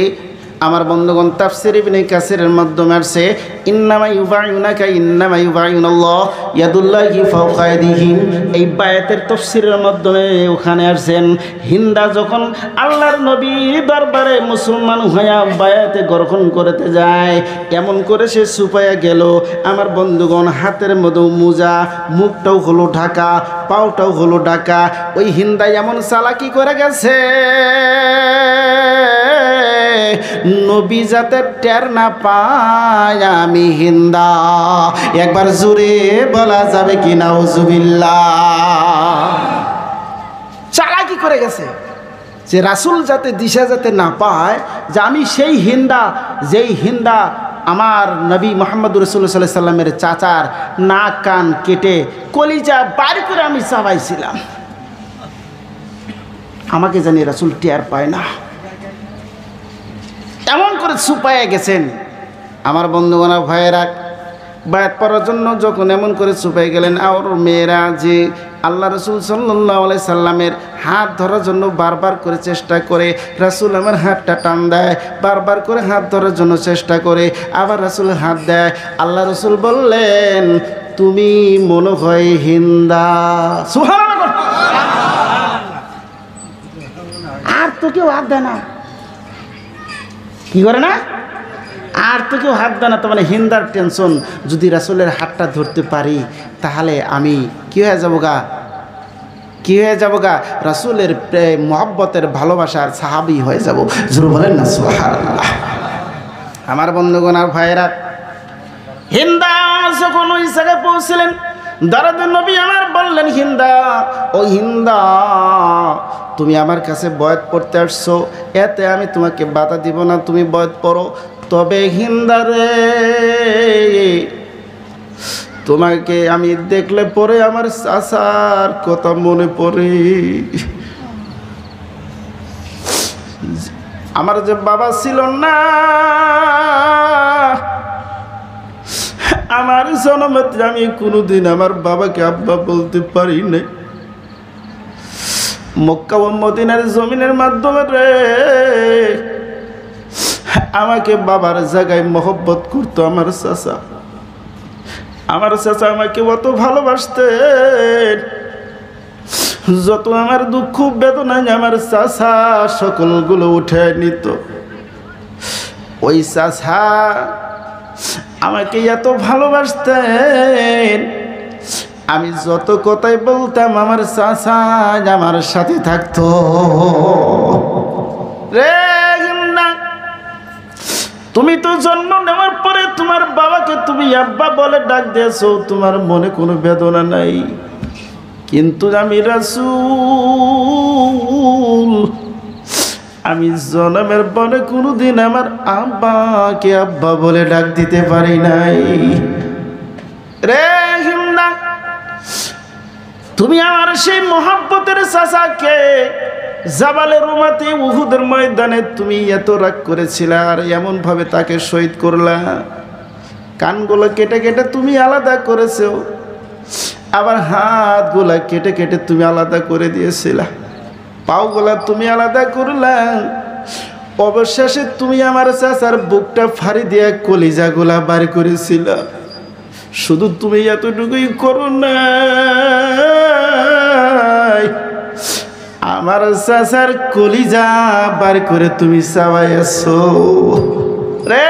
[SPEAKER 1] আমার বন্ধুগণ, তাফসীর ইবনে কাসিরের মাধ্যমে আসছে, ইন্নামা ইউবাইউনাকা ইন্নামা ইউবাইউনাল্লাহ ইয়াদুল্লাহি ফাওকা আইদিহিম। এই বায়াতের তাফসীরের মাধ্যমে ওখানে আসছেন, হিন্দা যখন আল্লাহর নবী দরবারে মুসলমান হইয়া বায়াতে গ্রহণ করতে যায়, এমন করে সে সুপায়া গেল। আমার বন্ধুগণ, হাতের মধ্যে মোজা, মুখটাও হলো ঢাকা, পাওটাও হলো ঢাকা। ওই হিন্দা এমন চালাকি করে গেছে, নবী যাতে টের না পায় আমি হিন্দা। একবার জোরে বলা যাবে কি নাউজুবিল্লাহ। চালাকি করে গেছে যে রাসূল যাতে দিশা যাতে না পায় যে আমি সেই হিন্দা, যেই হিন্দা আমার নবী মুহাম্মদুর রাসূলুল্লাহ সাল্লাল্লাহু আলাইহি সাল্লামের চাচার নাক কান কেটে কলিজা বাড়ি করে আমি চাবাইছিলাম, আমাকে জানি রাসূল টের পায় না, এমন করে ছুপায়ে গেছেন। আমার বন্ধুগণ, ভাইয়েরা, বায়াত পড়ার জন্য যখন এমন করে ছুপাই গেলেন, আর মেয়েরা যে আল্লাহ রসুল সাল্লাল্লাহু আলাইহি সাল্লামের হাত ধরার জন্য বারবার করে চেষ্টা করে, রাসূল আমার হাতটা টান দেয়, বারবার করে হাত ধরার জন্য চেষ্টা করে, আবার রাসূল হাত দেয়। আল্লাহ রসুল বললেন, তুমি মনে হয় হিন্দা। সুবহানাল্লাহ। আর তো কেউ হাত দেয় না, কি করে না, আর তো কেউ হাত দেয় না। তো মানে হিন্দার টেনশন, যদি রাসূলের হাতটা ধরতে পারি তাহলে আমি কি হয়ে যাবো গা, কি হয়ে যাবো গা, রাসূলের প্রেম মহব্বতের ভালোবাসার সাহাবী হয়ে যাব। জোরে বলেন না সুবহানাল্লাহ। আমার বন্ধুগণ আর ভাইয়েরা, হিন্দা যখন ওই জায়গায় পৌঁছলেন, দরদের নবী আমার বললেন, হিন্দা, ও হিন্দা, তুমি আমার কাছে বয়াত পড়তে আসছো, এতে আমি তোমাকে বাধা দিব না, তুমি বয়াত পড়ো। তবে হিন্দা রে, তোমাকে আমি দেখলে পরে আমার চাচার কথা মনে পড়ে। আমার যে বাবা ছিল না, আমার জন্মতে আমি কোনোদিন আমার বাবাকে আব্বা বলতে পারি নাই। মক্কা ও মদিনার জমিনের মাধ্যমে রে আমাকে বাবার জায়গায় মহব্বত করতো আমার চাচা। আমার চাচা আমাকে অত ভালোবাসতেন, যত আমার দুঃখ বেদনায় আমার চাচা সকলগুলো উঠে নিত। ওই চাচা আমাকে এত ভালোবাসতেন, আমি যত কথাই বলতাম আমার চাচা আমার সাথে থাকতো। রে হিন্দা, তুমি তো জন্ম নেওয়ার পরে তোমার বাবাকে তুমি আব্বা বলে ডাক দিয়েছো, তোমার মনে কোনো বেদনা নাই। কিন্তু আমি রাসূল, আমি জন্মের পরে কোনোদিন আমার আব্বাকে আব্বা বলে ডাক দিতে পারি নাই। রে হিমনা, তুমি আমার সেই মহব্বতের চাচাকে জাবালে রুমাতে উহুদের ময়দানে তুমি এত রাগ করেছিলে, আর এমন ভাবে তাকে শহীদ করলা। কানগুলো কেটে কেটে তুমি আলাদা করেছো, আবার হাতগুলা কেটে কেটে তুমি আলাদা করে দিয়েছিলা, পাওগুলা তুমি আলাদা করলা। অবশেষে তুমি আমার চাচার বুকটা ফাড়ি দিয়ে কলিজাগুলা বাড়ি করেছিল। শুধু তুমি এতটুকুই করো না, আমার চাচার কলিজা বার করে তুমি চাবাইছো। রে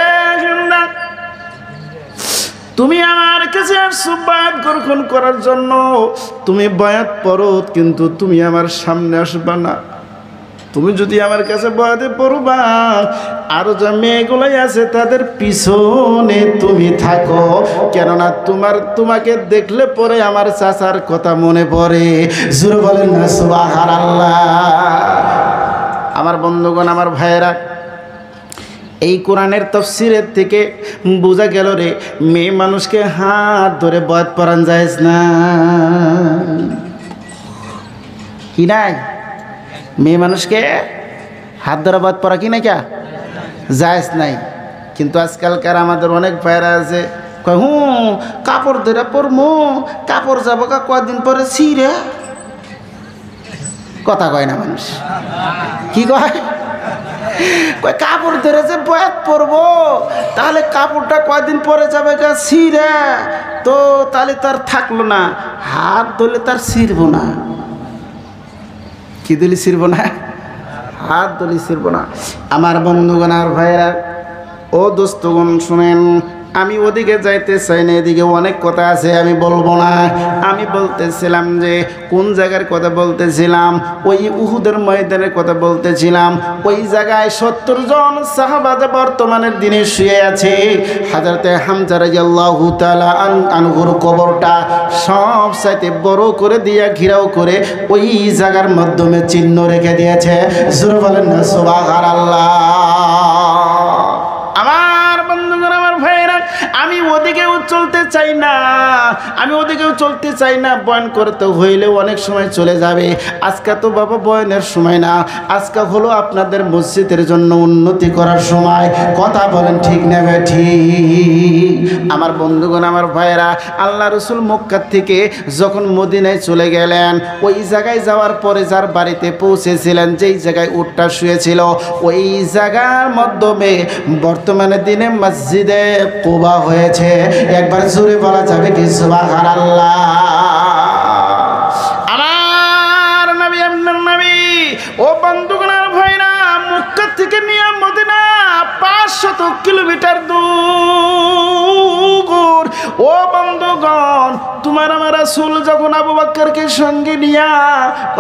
[SPEAKER 1] তুমি আমার কাছে আসছো বায়াত গ্রহণ করার জন্য, তুমি বায়াত পড়ো, কিন্তু তুমি আমার সামনে আসবা না। তুমি যদি আমার কাছে বয়াতে পড়বা, আরো যা মেয়েগুলাই আছে তাদের পিছনে তুমি থাকো, কেননা তোমাকে দেখলে পরে আমার চাচার কথা মনে পড়ে। জোরে বলেন না সুবহানাল্লাহ। আমার বন্ধুগণ, আমার ভাইয়েরা, এই কোরআনের তাফসীরের থেকে বোঝা গেল রে, মেয়ে মানুষকে হাত ধরে বয়াত পড়ান যায় না, কি নাই? মেয়ে মানুষকে হাত ধরে বয়াত পড়া কি নাই, কা জায়েজ নাই। কিন্তু আজকালকার আমাদের অনেক ভাইরা আছে, কয় কাপড় ধরে পরমু, কাপড় যাবো কয়দিন পরে ছিঁড়ে। কথা কয় না মানুষ, কি কয়? কাপড় ধরে যে বয়াত পরবো, তাহলে কাপড়টা কয়দিন পরে যাবে গা ছিঁড়ে, তো তাহলে তার থাকলো না, হাত ধরলে তার ছিঁড়বো না। কি দিলি ছিঁড়বো না? হাত ধরলে ছিঁড়বো না। আমার বন্ধুগণ আর ভাইয়েরা, ও দোস্তগণ শুনেন, আমি ওদিকে যাইতে চাই না, এদিকে অনেক কথা আছে, আমি বলবো না। আমি বলতেছিলাম যে কোন জায়গার কথা বলতেছিলাম, ওই উহুদের ময়দানের কথা বলতেছিলাম। ওই জায়গায় 70 জন সাহাবা বর্তমানের দিনে শুয়ে আছে। হযরতে হামজা রাদিয়াল্লাহু তাআলা আনহুর কবরটা সব সাইতে বড় করে দিয়া ঘিরাও করে ওই জায়গার মাধ্যমে চিহ্ন রেখে দিয়েছে। জোরে বলেন না সুবহানাল্লাহ। আমি ওদিকেও চলতে চাই না, বয়ান করতে হইলেও অনেক সময় চলে যাবে। আজকে তো বাবা বয়ানের সময় না, আজকে হলো আপনাদের মসজিদের জন্য উন্নতি করার সময়। কথা বলেন ঠিক না ঠিক? আমার বন্ধুগণ, আমার ভাইয়েরা, আল্লাহ রসুল মক্কা থেকে যখন মদিনায় চলে গেলেন, ওই জায়গায় যাওয়ার পরে যার বাড়িতে পৌঁছেছিলেন, যেই জায়গায় উটটা শুয়েছিল, ওই জায়গার মাধ্যমে বর্তমানে দিনে মসজিদে কুবা হয়েছে। একবার জোরে বলা যাবে কি সুবহানাল্লাহ? আমার নবী, আপনার নবী, ও বন্ধুগণ ভাইরা, মক্কা থেকে নিয়ে মদিনা 500 কিলোমিটার দূর। ও বন্ধুগণ, তোমার আমার রাসূল যখন আবু বকরকে সঙ্গে নিয়ে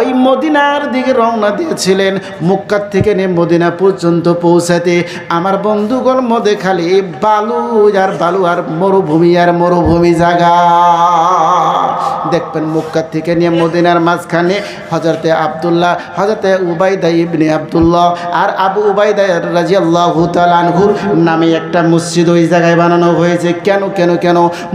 [SPEAKER 1] ওই মদিনার দিকে রওনা দিয়েছিলেন, মক্কা থেকে নিয়ে মদিনা পর্যন্ত পৌঁছাতে, আমার বন্ধুগণ মধ্যে খালি বালু আর বালু আর মরুভূমি জায়গা দেখবেন। মক্কা থেকে নিয়ে মদিনার মাঝখানে হযরতে উবাইদা ইবনে আব্দুল্লাহ আর আবু উবাইদা রাদিয়াল্লাহু তাআলা আনহুর নামে একটা মসজিদ ওই জায়গায় বানানো হয়েছে। কেন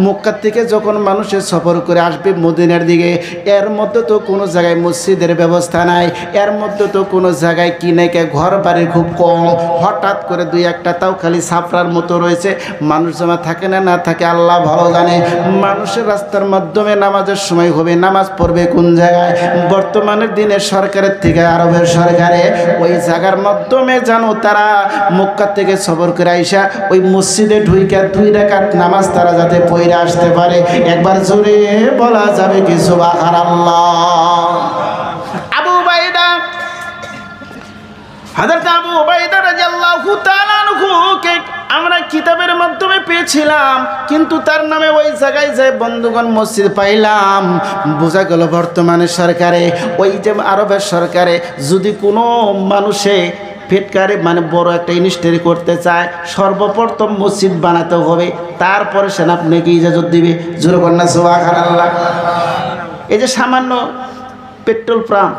[SPEAKER 1] মক্কা থেকে যখন মানুষের সফর করে আসবে মদিনার দিকে, এর মধ্যে তো কোনো জায়গায় মসজিদের ব্যবস্থা নাই, এর মধ্যে তো কোনো জায়গায় কি নাই, ঘর বাড়ি খুব কম, হঠাৎ করে দুই একটা তাও খালি সাফরার মতো রয়েছে। মানুষ জমা থাকে না থাকে আল্লাহ ভালো জানে। মানুষের রাস্তার মাধ্যমে নামাজের সময় হবে, নামাজ পড়বে কোন জায়গায়? বর্তমানের দিনে সরকারের থেকে, আরবের সরকারে ওই জায়গার মাধ্যমে জানো তারা মক্কা থেকে সফর করে আইসা ওই মসজিদে ঢুইকা 2 রাকাত নামাজ তারা যাতে পড়ে আসতে পারে। একবার জোরে বলা যাবে কি সুবহানাল্লাহ? হযরত আবু উবাইদা রাদিয়াল্লাহু তাআলা আনহুকে আমরা কিতাবের মাধ্যমে পেয়েছিলাম, কিন্তু তার নামে ওই জায়গায় যে বন্ধুগণ মসজিদ পাইলাম। বোঝা গেল বর্তমানে সরকারে, ওই যে আরবের সরকারে যদি কোনো মানুষে ফেটকারি মানে বড় একটা ইন্ডাস্ট্রি করতে চায়, সর্বপ্রথম মসজিদ বানাতে হবে, তারপরে সেনা আপনাকে ইজাজত দিবে। জোরে কন্যা সুবহানাল্লাহ। এই যে সামান্য পেট্রোল পাম্প,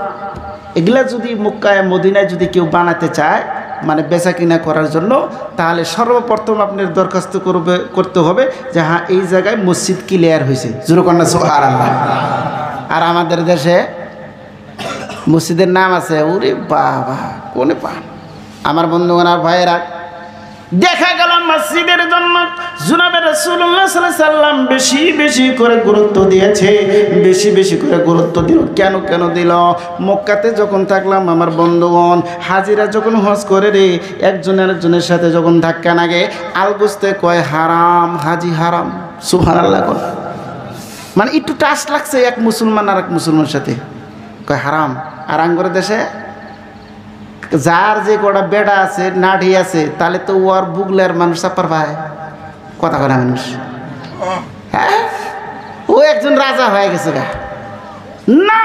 [SPEAKER 1] এগুলা যদি মক্কায় মদিনায় যদি কেউ বানাতে চায় মানে বেচা কিনা করার জন্য, তাহলে সর্বপ্রথম আপনার দরখাস্ত করতে হবে যে হ্যাঁ এই জায়গায় মসজিদ ক্লিয়ার হয়েছে। জোরে কন্যা সুবহানাল্লাহ। আর আমাদের দেশে মসজিদের নাম আছে, ওরে বাবা কোনে পান। আমার বন্ধুগণ আর ভাইয়েরা, দেখা গেল মসজিদের জন্য জনাবে রাসূলুল্লাহ সাল্লাল্লাহু আলাইহি সাল্লাম বেশি বেশি করে গুরুত্ব দিয়েছে, বেশি বেশি করে গুরুত্ব দিল। কেন দিল? মক্কাতে যখন থাকলাম আমার বন্ধুগণ, হাজিরা যখন হজ করে রে, একজন আরেকজনের সাথে যখন ধাক্কা লাগে, আলগুস্তে কয় হারাম, হাজি হারাম। সুবহানাল্লাহ। মানে একটু টাচ লাগছে এক মুসলমান আর এক মুসলমানের সাথে, কয় হারাম। আর আঙ্গরের দেশে যার যে কটা বেড়া আছে নাড়ি আছে, তাহলে তো ওর বুগলের মানুষ চাপার ভাই কথা কয় না মানুষ। হ্যাঁ, ও একজন রাজা হয়ে গেছে গা না।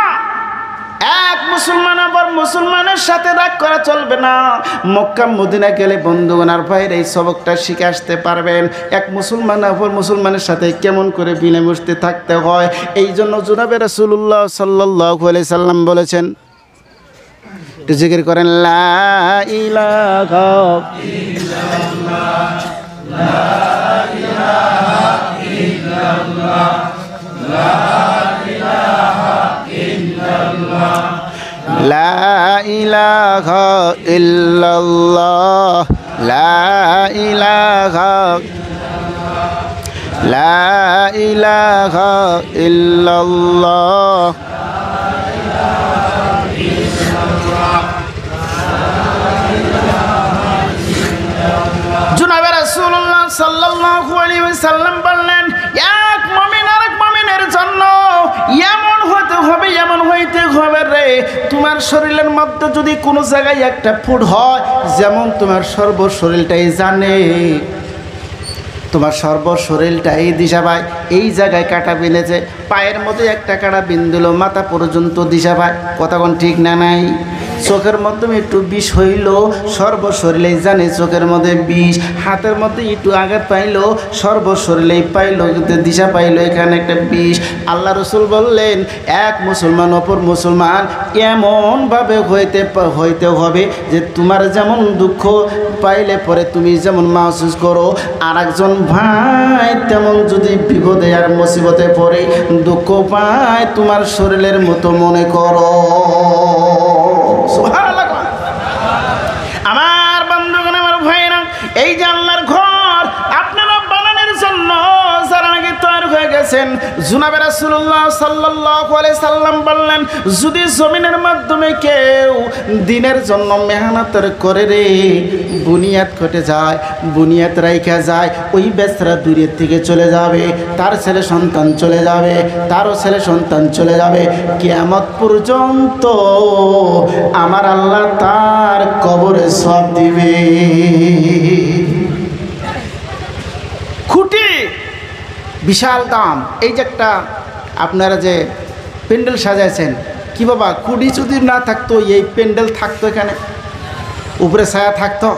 [SPEAKER 1] এক মুসলমান আবার মুসলমানের সাথে রাগ করা চলবে না। মক্কা মদিনা গেলে বন্ধুগণ আর ভাইয়ের এই সবকটা শিখে আসতে পারবেন। এক মুসলমান আবার মুসলমানের সাথে কেমন করে মিলেমিশে থাকতে হয়। এই জন্য জনাবে রাসূলুল্লাহ সাল্লাল্লাহু আলাইহি সাল্লাম বলেছেন, একটু জিকির করেন, লা ইলাহা ইল্লাল্লাহ, লা ইলাহা ইল্লাল্লাহ, লা ইলাহা ইল্লাল্লাহ, লা ইলাহা ইল্লাল্লাহ, লা ইলাহা, লা ইলাহা ইল্লাল্লাহ। জনাবে রাসূলুল্লাহ সাল্লাল্লাহু আলাইহি ওয়াসাল্লাম বললেন, এক মুমিন আরেক মুমিনের জন্য এমন হইতে হবে রে, তোমার শরীরের মধ্যে যদি কোনো জায়গায় একটা ফুট হয়, যেমন তোমার সর্বশরীরটাই জানে, তোমার সর্বশরীরটাই দিশা পায় এই জায়গায় কাটা বিঁধেছে, পায়ের মধ্যে একটা কাটা বিন্দুলো মাথা পর্যন্ত দিশা পায়। কথাক্ষণ ঠিক না নাই? চোখের মধ্যে একটু বিষ হইল, সর্বশরীরেই জানে চোখের মধ্যে বিষ। হাতের মধ্যে একটু আঘাত পাইল, সর্বশরীরেই পাইল দিশা পাইল এখানে একটা বিষ। আল্লাহ রসুল বললেন, এক মুসলমান অপর মুসলমান এমনভাবে হইতে হবে যে তোমার যেমন দুঃখ পাইলে পরে তুমি যেমন মাহসুস করো, আর একজন ভাই তেমন যদি বিপদে আর মুসিবতে পড়ে দুঃখ পায় তোমার শরীরের মতো মনে করো। আমার বন্ধুগণ আমার ভাইরা, এই যে আল্লাহর ঘর আপনারা বানানোর জন্য যারা নাকি তৈরি হয়ে গেছেন, জনাবে রাসূলুল্লাহ সাল্লাল্লাহু আলাইহি সাল্লাম বললেন, যদি জমিনের মাধ্যমে কেউ দিনের জন্য মেহনত করে রে, বুনিয়াদ ঘটে যায়, বুনিয়াদ রাইখা যায়, ওই বেচারা দূরের থেকে চলে যাবে, তার ছেলে সন্তান চলে যাবে, তারও ছেলে সন্তান চলে যাবে, কিয়ামত পর্যন্ত আমার আল্লাহ তার কবরে সওয়াব দিবে। খুঁটি বিশাল দাম। এই যে একটা আপনারা যে প্যান্ডেল সাজাইছেন, কি বাবা খুঁটি যদি না থাকতো এই প্যান্ডেল থাকতো? এখানে উপরে ছায়া থাকতো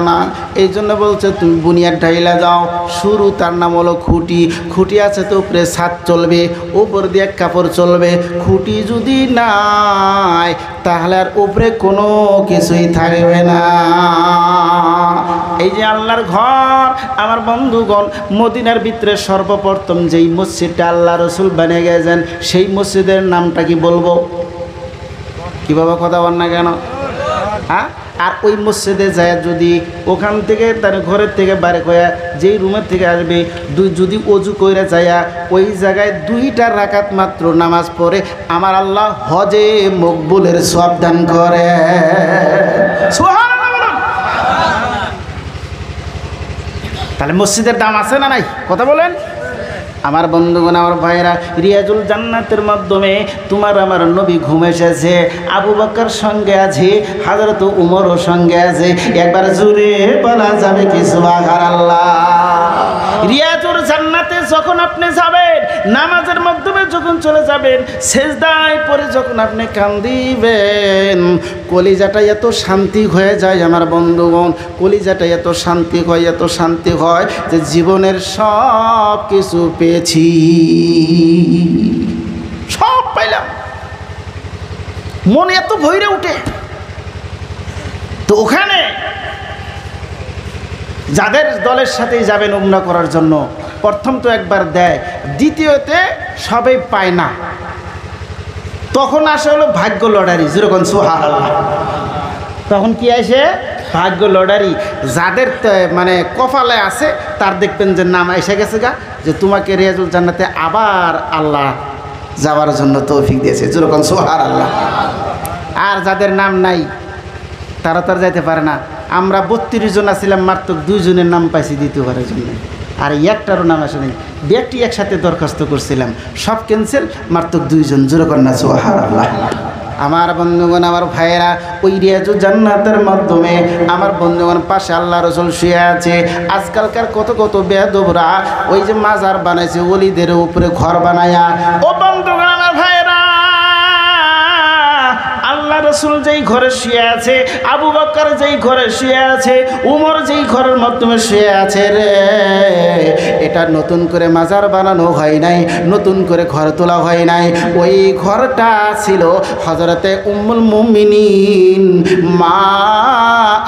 [SPEAKER 1] না। এই জন্য বলছে তুমি বুনিয়াদ ঢাইলা যাও, শুরু তার নাম হলো খুঁটি। খুঁটি আছে তো উপরে ছাদ চলবে, উপর দিয়ে কাপড় চলবে। খুঁটি যদি নাই তাহলে আর উপরে কোনো কিছুই থাকবে না। এই যে আল্লাহর ঘর আমার বন্ধুগণ, মদিনার ভিতরে সর্বপ্রথম যেই মসজিদটা আল্লাহ রসুল বানিয়ে গেছেন, সেই মসজিদের নামটা কি বলবো? কি বাবা কথা বল না কেন? হ্যাঁ, আর ওই মসজিদে যায় যদি ওখান থেকে তার ঘরের থেকে বাইরে করে যেই রুমের থেকে আসবে, যদি অজু কইরা যায় ওই জায়গায় 2টা রাকাত মাত্র নামাজ পড়ে আমার আল্লাহ হজে মকবুলের সওয়াব দান করে। সুবহানাল্লাহ। তাহলে মসজিদের দাম আছে না নাই? কথা বলেন আমার বন্ধুগণ আমার ভাইরা। রিয়াজুল জান্নাতের মাধ্যমে তোমার আমার নবী ঘুম এসেছে, আবু বকর সঙ্গে আছে, হযরত উমরও সঙ্গে আছে। একবার জোরে বলা যাবে কি সুবহানাল্লাহ? রিয়াজুল জান্নাতে যখন আপনি যাবেন, নামাজের মাধ্যমে যখন চলে যাবেন, সেজদায় পড়ে যখন আপনি কান্দিবেন, কলিজাটা এত শান্তি হয়ে যায় আমার বন্ধুগণ, কলিজাটা এত শান্তি হয়, এত শান্তি হয় যে জীবনের সব কিছু পেয়েছি, সব পাইলাম, মনে এত ভইরে উঠে। তো ওখানে যাদের দলের সাথেই যাবেন উমরা করার জন্য, প্রথম তো একবার দেয়, দ্বিতীয়তে সবাই পায় না, তখন আসে হলো ভাগ্য লটারি, যেরকম সুবহানাল্লাহ। তখন কি আসে? ভাগ্য লটারি। যাদের মানে কপালে আছে তার দেখবেন যে নাম এসে গেছে গা, যে তোমাকে রিয়াজুল জান্নাতে আবার আল্লাহ যাওয়ার জন্য তৌফিক দিয়েছে, যেরকম সুবহানাল্লাহ। আর যাদের নাম নাই তারা তো আর যাইতে পারে না। আমরা 32 জন আছিলাম, মাত্র 2 জনের নাম পাইছি দ্বিতীয়বারের জন্য, আর একটারও নাম আসে নাই। ব্যক্তি একসাথে দরখাস্ত করছিলাম, সব ক্যান্সেল, মাত্র 2 জন, যেরকম না সুবহানাল্লাহ। আমার বন্ধুগণ, আমার ভাইয়েরা, ওই রিয়াজুল জান্নাতের মাধ্যমে আমার বন্ধুগণ পাশে আল্লাহ রাসূল শুয়ে আছে। আজকালকার কত কত বেয়াদবরা ওই যে মাজার বানাইছে, ওলিদের উপরে ঘর বানায়া। ও বন্ধুগণ, আমার ভাইয়েরা, আল্লাহ রাসূল যেই ঘরে শুয়ে আছে, আবু বকর যেই ঘরে শুয়ে আছে, উমর যেই ঘরের মাধ্যমে শুয়ে আছে রে, এটা নতুন করে মাজার বানানো হয় নাই, নতুন করে ঘর তোলা হয় নাই। ওই ঘরটা ছিল হযরতে উম্মুল মুমিনিন মা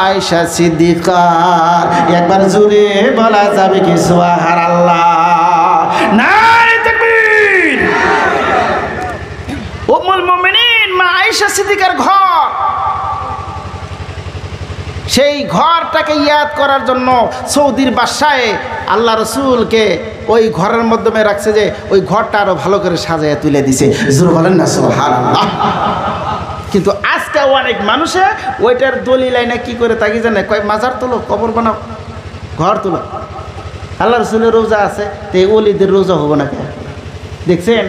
[SPEAKER 1] আয়েশা সিদ্দিকার। একবার জোরে বলা যাবে কি সুবহানাল্লাহ? নারে তাকবীর! উম্মুল মুমিনিন মা আয়েশা সিদ্দিকার ঘর, সেই ঘরটাকে ইয়াদ করার জন্য সৌদির বাদশাহে আল্লাহ রসুলকে ওই ঘরের মাধ্যমে রাখছে, যে ওই ঘরটা আরো ভালো করে সাজায় তুলে দিছে, জোরে বলেন না সুবহানাল্লাহ। কিন্তু আজকে অনেক মানুষে ওইটার দলিল আইনা কি করে তাকে জানে, কয় মাজার তোলো, কবর বানাও, ঘর তোলো। আল্লাহ রসুলের রোজা আছে, তো এই ওলিদের রোজা হবো না কেন? দেখছেন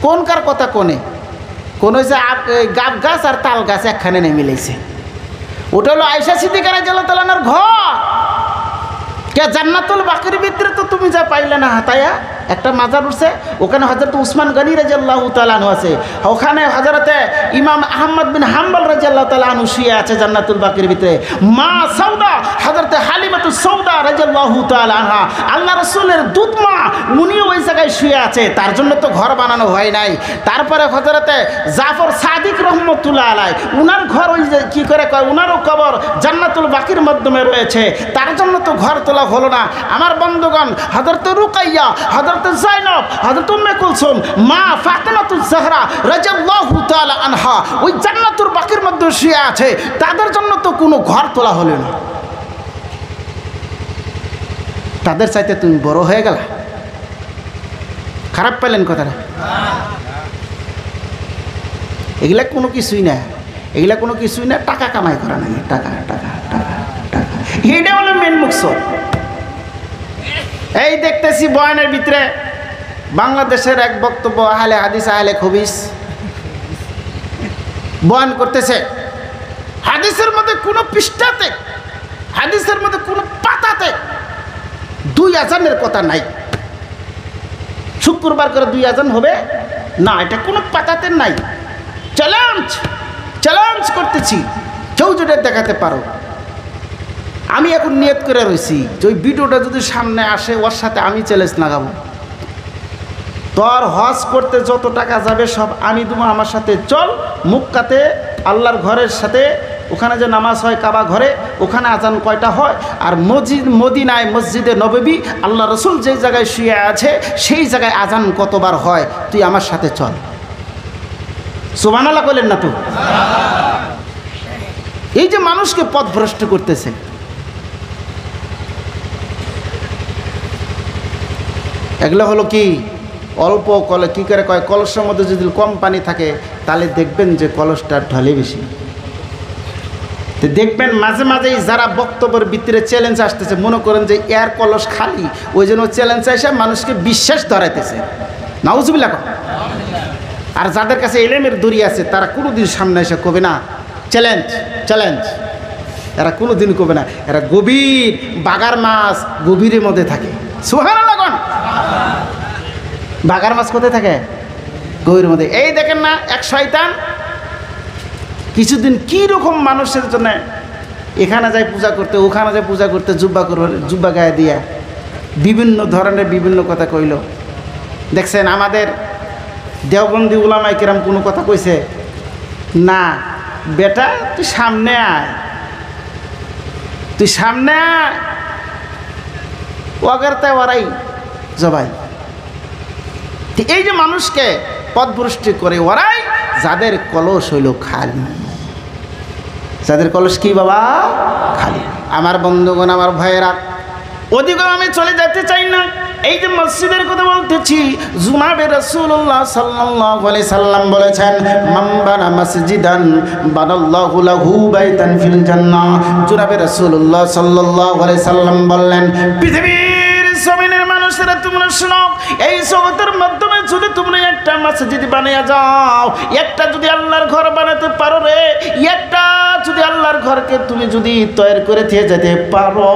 [SPEAKER 1] কোন কার কথা কোনে? কোন হচ্ছে গাব গাছ আর তাল গাছ একখানে নেই মিলেছে। ওটা হলো আয়েশা সিদ্দিকা রাদিয়াল্লাহু তাআলা আনহার ঘর। কে জান্নাতুল বাকির ভিতরে তো তুমি যা পাইলে না হাতায়া একটা মাজার উঠছে, ওখানে হযরত উসমান গনি রাদিয়াল্লাহু তাআলা আনহু আছে, ওখানে হযরতে ইমাম আহমদ বিন হাম্বল রাদিয়াল্লাহু তাআলা আনহু শুয়ে আছে জান্নাতুল বাকির ভিতরে। মা সাউদা, হযরতে হালিমাতুস সাউদা রাদিয়াল্লাহু তাআলা আনহা, আল্লাহ রাসূলের দুধ মা, উনি ওই জায়গায় শুয়ে আছে, তার জন্য তো ঘর বানানো হয় নাই। তারপরে হযরতে জাফর সাদিক রহমাতুল্লাহ আলাইহি, উনার ঘর ওই যে কি করে কয়, উনারও কবর জান্নাতুল বাকির মাধ্যমে রয়েছে, তার জন্য তো ঘর তোলা হলো না। আমার বন্ধুগণ, হযরতে রুকাইয়া, হযরতে জাইনব, হযরত উম্মে কুলসুম, মা ফাতেমাতুজ জাহরা রাদিয়াল্লাহু তাআলা আনহা ওই জান্নাতুল বাকির মধ্যে শুয়ে আছে, তাদের জন্য তো কোনো ঘর তোলা হলো না। তাদের চাইতে তুমি বড় হয়ে গেলা, খারাপ পেলেন কথাটা? এগুলা কোনো কিছুই না, এগুলা কোনো কিছুই না, টাকা কামাই করা নাই, টাকা টাকা টাকা টাকা, এইটা হলো মেন মকসদ। এই দেখতেছি বয়ানের ভিতরে বাংলাদেশের এক বক্তব্য, আহলে হাদিস আহলে খবিস বয়ান করতেছে, হাদিসের মধ্যে কোনো পৃষ্ঠাতে, হাদিসের মধ্যে কোনো পাতাতে 2 আজানের কথা নাই। শুক্রবার করে 2 আজান হবে না, এটা কোনো পাতাতে নাই। চ্যালেঞ্জ চ্যালেঞ্জ করতেছি, কেউ যদি দেখাতে পারো। আমি এখন নিয়ত করে রয়েছি যে ওই ভিডিওটা যদি সামনে আসে, ওর সাথে আমি চ্যালেঞ্জ লাগাবো। তোর হজ করতে যত টাকা যাবে সব আমি দেবো, আমার সাথে চল মক্কাতে আল্লাহর ঘরের সাথে, ওখানে যে নামাজ হয় কাবা ঘরে, ওখানে আজান কয়টা হয়, আর মদিনায় মসজিদে নববী আল্লাহ রসুল যে জায়গায় শুয়ে আছে সেই জায়গায় আজান কতবার হয়, তুই আমার সাথে চল। সুবহানাল্লাহ বলেন না তো? এই যে মানুষকে পথভ্রষ্ট করতেছে, এগুলো হলো কি অল্প কলে কী করে কয়, কলসের মধ্যে যদি কম পানি থাকে তাহলে দেখবেন যে কলসটা ঢলে বেশি। তো দেখবেন মাঝে মাঝেই যারা বক্তব্যের ভিতরে চ্যালেঞ্জ আসতেছে, মনে করেন যে এর কলস খালি, ওই জন্য চ্যালেঞ্জ এসে মানুষকে বিশ্বাস ধরাইতেছে। নাউজুবিল্লাহ। আর যাদের কাছে ইলমের দড়ি আছে তারা কোনোদিন সামনে এসে কবে না চ্যালেঞ্জ চ্যালেঞ্জ, এরা কোনোদিন কবে না, এরা গভীর বাগার মাছ গভীরের মধ্যে থাকে। সুবহানাল্লাহ। বাঘার মাছ কোথায় থাকে? গভীর মধ্যে। এই দেখেন না এক শয়তান কিছুদিন কি রকম মানুষের জন্য এখানে যায় পূজা করতে, ওখানে যায় পূজা করতে, জুব্বা গায়ে দিয়া বিভিন্ন ধরনের বিভিন্ন কথা কইল। দেখছেন আমাদের দেওবন্দি উলামায়ে কেরাম কোনো কথা কইছে না? বেটা তুই সামনে আয়, তুই সামনে আয়, ওগারতে ওরাই জবাই। এই যে মানুষকে পথভ্রষ্ট করে ওরাই যাদের কলস হইল খালি, যাদের কলস কি বাবা খালি। আমার বন্ধুগণ, আমার ভাইয়েরা, ওদিকেও আমি চলে যেতে চাই না। এই যে মসজিদের কথা বলতেছি, জুনাবে রাসূলুল্লাহ সাল্লাল্লাহু আলাইহি সাল্লাম বলেছেন, মান বানা মসজিদান বানাল্লাহু লাহু বাইতান ফিল জান্নাহ। জুনাবে রাসূলুল্লাহ সাল্লাল্লাহু আলাইহি সাল্লাম বললেন, পৃথিবীর জমিনের মানুষেরা তোমরা শোনো, এই জগতের মাধ্যমে যদি তোমরা একটা মসজিদ বানিয়ে যাও, একটা যদি আল্লাহর ঘর বানাতে পারো রে, একটা যদি আল্লাহর ঘরকে তুমি যদি তৈরি করে দিয়ে যেতে পারো,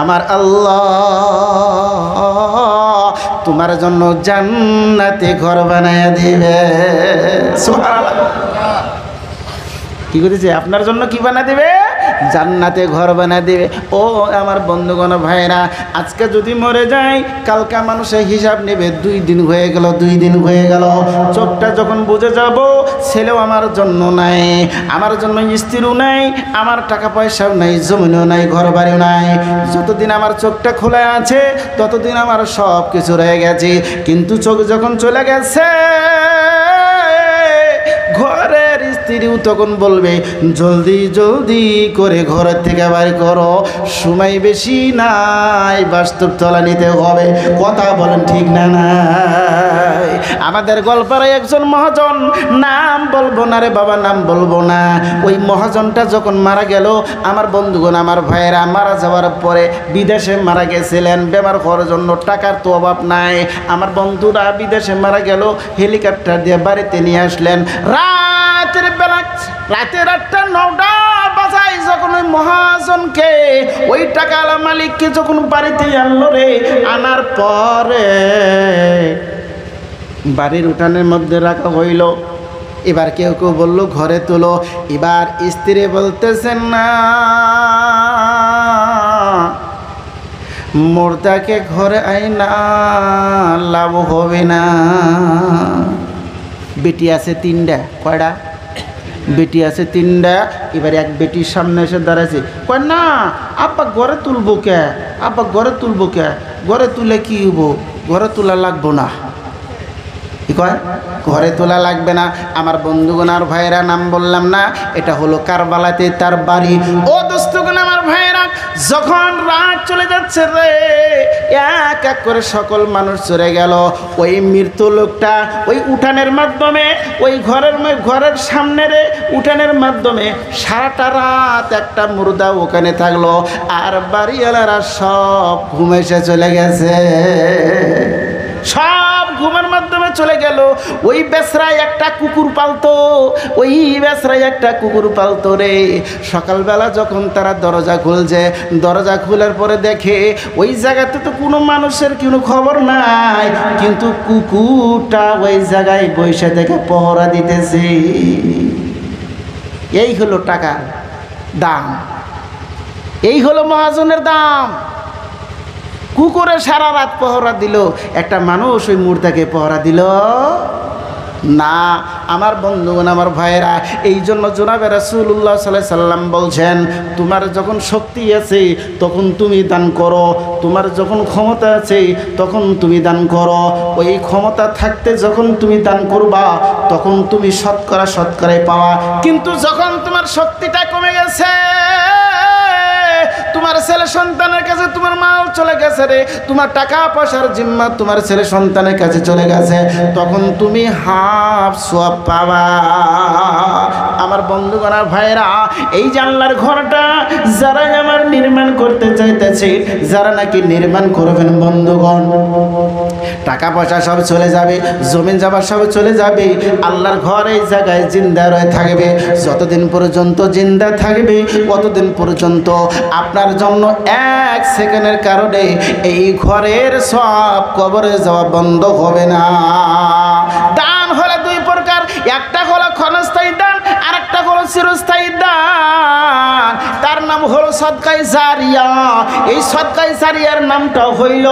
[SPEAKER 1] আমার আল্লাহ তোমার জন্য জান্নাতে ঘর বানায় দিবে। সুবহানাল্লাহ। কি করেছে? আপনার জন্য কি বানায় দিবে? জান্নাতে ঘর বানায় দিবে। ও আমার বন্ধুগণ ভাইরা, আজকে যদি মরে যাই, কালকা মানুষের হিসাব নেবে 2 দিন হয়ে গেল, 2 দিন হয়ে গেল। চোখটা যখন বুঝে যাব ছেলেও আমার জন্য নাই, আমার জন্য স্ত্রীও নাই, আমার টাকা পয়সাও নাই, জমিনও নাই, ঘর বাড়িও নাই। যতদিন আমার চোখটা খোলা আছে ততদিন আমার সব কিছু রয়ে গেছে। কিন্তু চোখ যখন চলে গেছে, ঘরের স্ত্রীও তখন বলবে, জলদি জলদি করে ঘরের থেকে বাইর করো, সময় বেশি নাই, বাস্তব তলা নিতে হবে। কথা বলেন ঠিক না? নাই। আমাদের গল্পের একজন মহাজন, নাম বলবো না রে বাবা, নাম বলবো না। ওই মহাজনটা যখন মারা গেল, আমার বন্ধুগণ, আমার ভাইয়েরা, মারা যাওয়ার পরে বিদেশে মারা গেছিলেন, বেমার হওয়ার জন্য টাকার তো অভাব নাই। আমার বন্ধুরা বিদেশে মারা গেল, হেলিকপ্টার দিয়ে বাড়িতে নিয়ে আসলেন। রাতের বেলা, রাতের 8টা-9টা বাজায় যখন ওই মহাজনকে, ওই টাকাওয়ালা মালিককে যখন বাড়িতে আনলো রে, আনার পরে বাড়ির উঠানের মধ্যে রাখা হইল। এবার কেউ কেউ বললো ঘরে তোলো। এবার স্ত্রী বলতেছেন না, মুর্দাকে ঘরে আইনা লাভ হবে না। বেটি আছে 3টা। কয়টা বেটি আছে? 3টা। এবার এক বেটির সামনে এসে দাঁড়াইছে, কয় না আব্বা ঘরে তুলবো কে, আব্বা ঘরে তুলবো কে, ঘরে তুলে কি হবো, ঘরে তোলা লাগবো না। কি কয়? ঘরে তোলা লাগবে না। আমার বন্ধুগণ আর ভাইরা, নাম বললাম না, এটা হলো কারবালাতে তার বাড়ি। ও দোস্তগণ আমার ভাইরা, যখন রাত চলে যাচ্ছে রে, এক এক করে সকল মানুষ চলে গেল। ওই মৃত্যু লোকটা ওই উঠানের মাধ্যমে, ওই ঘরের সামনে রে উঠানের মাধ্যমে সারাটা রাত একটা মুর্দা ওখানে থাকলো। আর বাড়িওয়ালারা সব ঘুমে এসে চলে গেছে, সব ঘুমের মাধ্যমে চলে গেল। ওই বেসরায় একটা কুকুর পালতো, ওই বেসরায় একটা কুকুর পালতো রে। সকালবেলা যখন তারা দরজা খুলছে, দরজা খোলার পরে দেখে ওই জায়গাতে তো কোনো মানুষের কোনো খবর নাই, কিন্তু কুকুরটা ওই জায়গায় বসে থেকে পহরা দিতেছে। এই হলো টাকার দাম, এই হলো মহাজনের দাম। কুকুরে সারা রাত পহরা দিল, একটা মানুষ ওই মুর্দাকে পহরা দিল না। আমার বন্ধুগণ আমার ভাইয়েরা, এই জন্য জনাবে রাসূলুল্লাহ সাল্লাল্লাহু আলাইহি সাল্লাম বলছেন, তোমার যখন শক্তি আছে তখন তুমি দান করো, তোমার যখন ক্ষমতা আছে তখন তুমি দান করো। ওই ক্ষমতা থাকতে যখন তুমি দান করবা তখন তুমি শতকরাই পাওয়া। কিন্তু যখন তোমার শক্তিটা কমে গেছে, তোমার ছেলে সন্তানের কাছে তোমার মাল চলে গেছে রে, তোমার টাকা পয়সার জিম্মা তোমার ছেলে সন্তানের কাছে চলে গেছে, তখন তুমি হাফ সওয়াব পাবা। আমার আমার বন্ধুগণ আর ভাইরা, এই যে আল্লাহর ঘরটা যারা আমার নির্মাণ করতে চাইতেছে, যারা নাকি নির্মাণ করবেন বন্ধুগণ, টাকা পয়সা সব চলে যাবে, জমিন জামা সব চলে যাবে, আল্লাহর ঘর এই জায়গায় জিন্দা রয়ে থাকবে। যতদিন পর্যন্ত জিন্দা থাকবে ততদিন পর্যন্ত আপনার জন্য এক সেকেন্ডের কারণে এই ঘরের সব কবরে যাওয়া বন্ধ হবে না। দান হলো দুই প্রকার, একটা হলো ক্ষণস্থায়ী দান, আর একটা হলো চিরস্থায়ী দান। তার নাম হলো সদকায়ে জারিয়া। এই সদকায়ে জারিয়ার নামটা হইল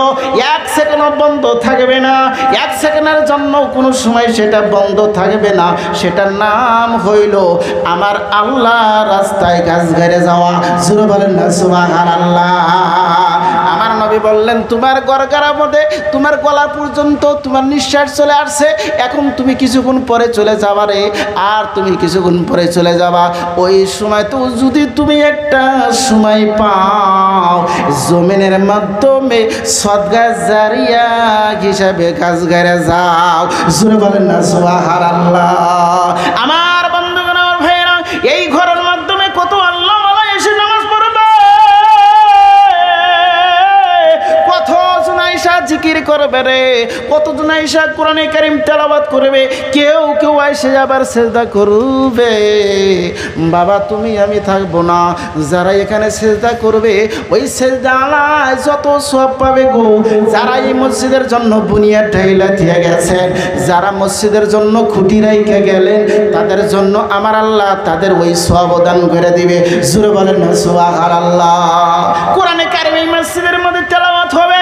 [SPEAKER 1] এক সেকেন্ডও বন্ধ থাকবে না, এক সেকেন্ডের জন্য কোনো সময় সেটা বন্ধ থাকবে না। সেটার নাম হইল আমার আল্লাহ রাস্তায় গাছ ঘেরে যাওয়া। জোরে বলেন না সুবহানাল্লাহ। আমার নবী বললেন, তোমার গড়গড়ার মধ্যে তোমার গলা পর্যন্ত তোমার নিঃশ্বাস চলে আসছে, এখন তুমি কিছুক্ষণ পরে চলে যাবা রে, আর তুমি কিছুক্ষণ পরে চলে যাবা। ওই সময় তো যদি তুমি একটা সময় পাও, জমিনের মাধ্যমে সদকা জারিয়া হিসাবে কাজ করে যাও। জোরে বলেন না সুবহানাল্লাহ। আমার বন্ধুগণ, আমার ভাইরা, এই ঘরের মাধ্যমে কত আল্লাহ ওয়ালা এসে নামাজ পড়বে, কত জনাইশা জিকির করবে রে, কত জনাইশা কোরআনে কারীম তেলাওয়াত করবে, কেউ কেউ এসে আবার সিজদা করবে। বাবা তুমি আমি থাকবো না, যারা এখানে সিজদা করবে ওই সিজদালায় যত সওয়াব পাবে গো। যারা এই মসজিদের জন্য বুনিয়াদ ঢাইলা দিয়ে গেছেন, যারা মসজিদের জন্য খুঁটি রাইখা গেলেন, তাদের জন্য আমার আল্লাহ তাদের ওই সওয়াব দান করে দিবে। জোরে বলেন না সুবহানাল্লাহ। কোরআনে কারীম এই মসজিদের মধ্যে তেলাওয়াত হবে,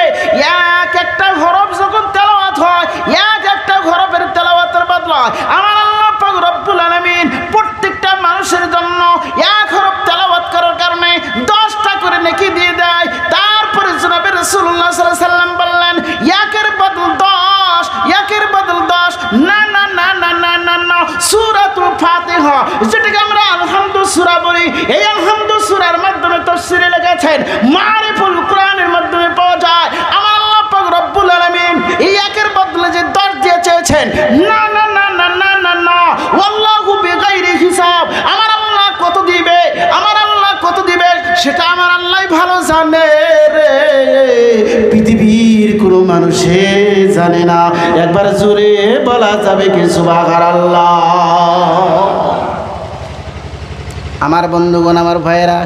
[SPEAKER 1] এক একটা হরফ যখন তেলাওয়াত হয়, এক একটা হরফের তেলাওয়াতের বদলা আমার আল্লাহ পাক রব্বুল আলামিন প্রত্যেকটা মানুষের জন্য এক হরফ তেলাওয়াত করার কারণে 10টা করে নেকি দিয়ে দেয়। তারপরে জনাবে রাসূলুল্লাহ সাল্লাল্লাহু আলাইহি ওয়াসাল্লাম বললেন, একের বদল 10, একের বদল 10, না না না না না না না, সূরাতুল ফাতিহা যেটাকে আমরা আলহামদু সূরা বলি, এই আলহামদু সূরার মাধ্যমে তাফসীরে লিখেছেন মারিফুল কোরআনের মাধ্যমে পাওয়া যায়। আমার আল্লাহ পাক রব্বুল আলামিন এই একের বদলে যে 10 দিয়ে চেয়েছেন, না না না না না না না, আল্লাহু বিগাইরি হিসাব, আমার আল্লাহ কত দিবে, আমার আল্লাহ কত দিবে সেটা আমার আল্লাহই ভালো জানে রে, পৃথিবীর কোনো মানুষে জানে না। একবার জোরে বলা যাবে কি সুবহানাল্লাহ। আমার বন্ধুগণ, আমার ভাইয়েরা,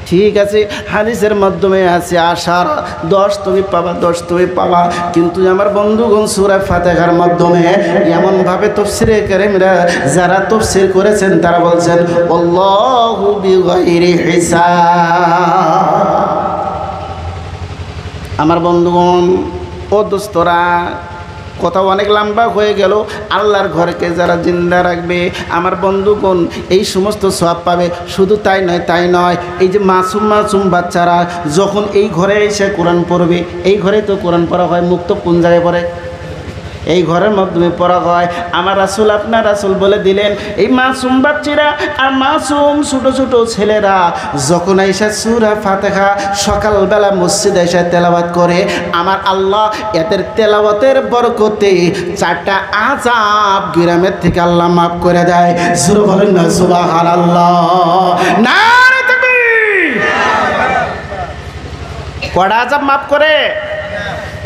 [SPEAKER 1] ঠিক আছে হাদিসের মাধ্যমে আছে আশার 10 তুমি পাবা, 10 তুমি পাবা, কিন্তু আমার বন্ধুগণ সূরা ফাতিহার মাধ্যমে এমনভাবে তাফসীরে কারীমরা যারা তাফসীর করেছেন তারা বলছেন আল্লাহু বিগাইরি হিসাব। আমার বন্ধুগণ ও দোস্তরা, কথা অনেক লম্বা হয়ে গেল। আল্লাহর ঘরকে যারা জিন্দা রাখবে আমার বন্ধুগণ এই সমস্ত সওয়াব পাবে। শুধু তাই নয়, তাই নয়, এই যে মাসুম মাসুম বাচ্চারা যখন এই ঘরে এসে কোরআন পড়বে, এই ঘরে তো কোরআন পড়া হয়, মুক্ত কোন জায়গায় পড়ে? এই ঘরের মাধ্যমে পড়া হয়। আমার রাসূল, আপনার রাসূল বলে দিলেন, এই মাসুম বাচ্চারা আর মাসুম ছোট ছোট ছেলেরা যখন এসে সূরা ফাতিহা সকালবেলা মসজিদে এসে তেলাওয়াত করে, আমার আল্লাহ এদের তেলাওয়াতের বরকতে 4টা আযাব গ্রামের থেকে আল্লাহ মাফ করে দেয়। জোরে বলেন না সুবহানাল্লাহ। নারে তাকবীর। কয়টা আযাব মাফ করে?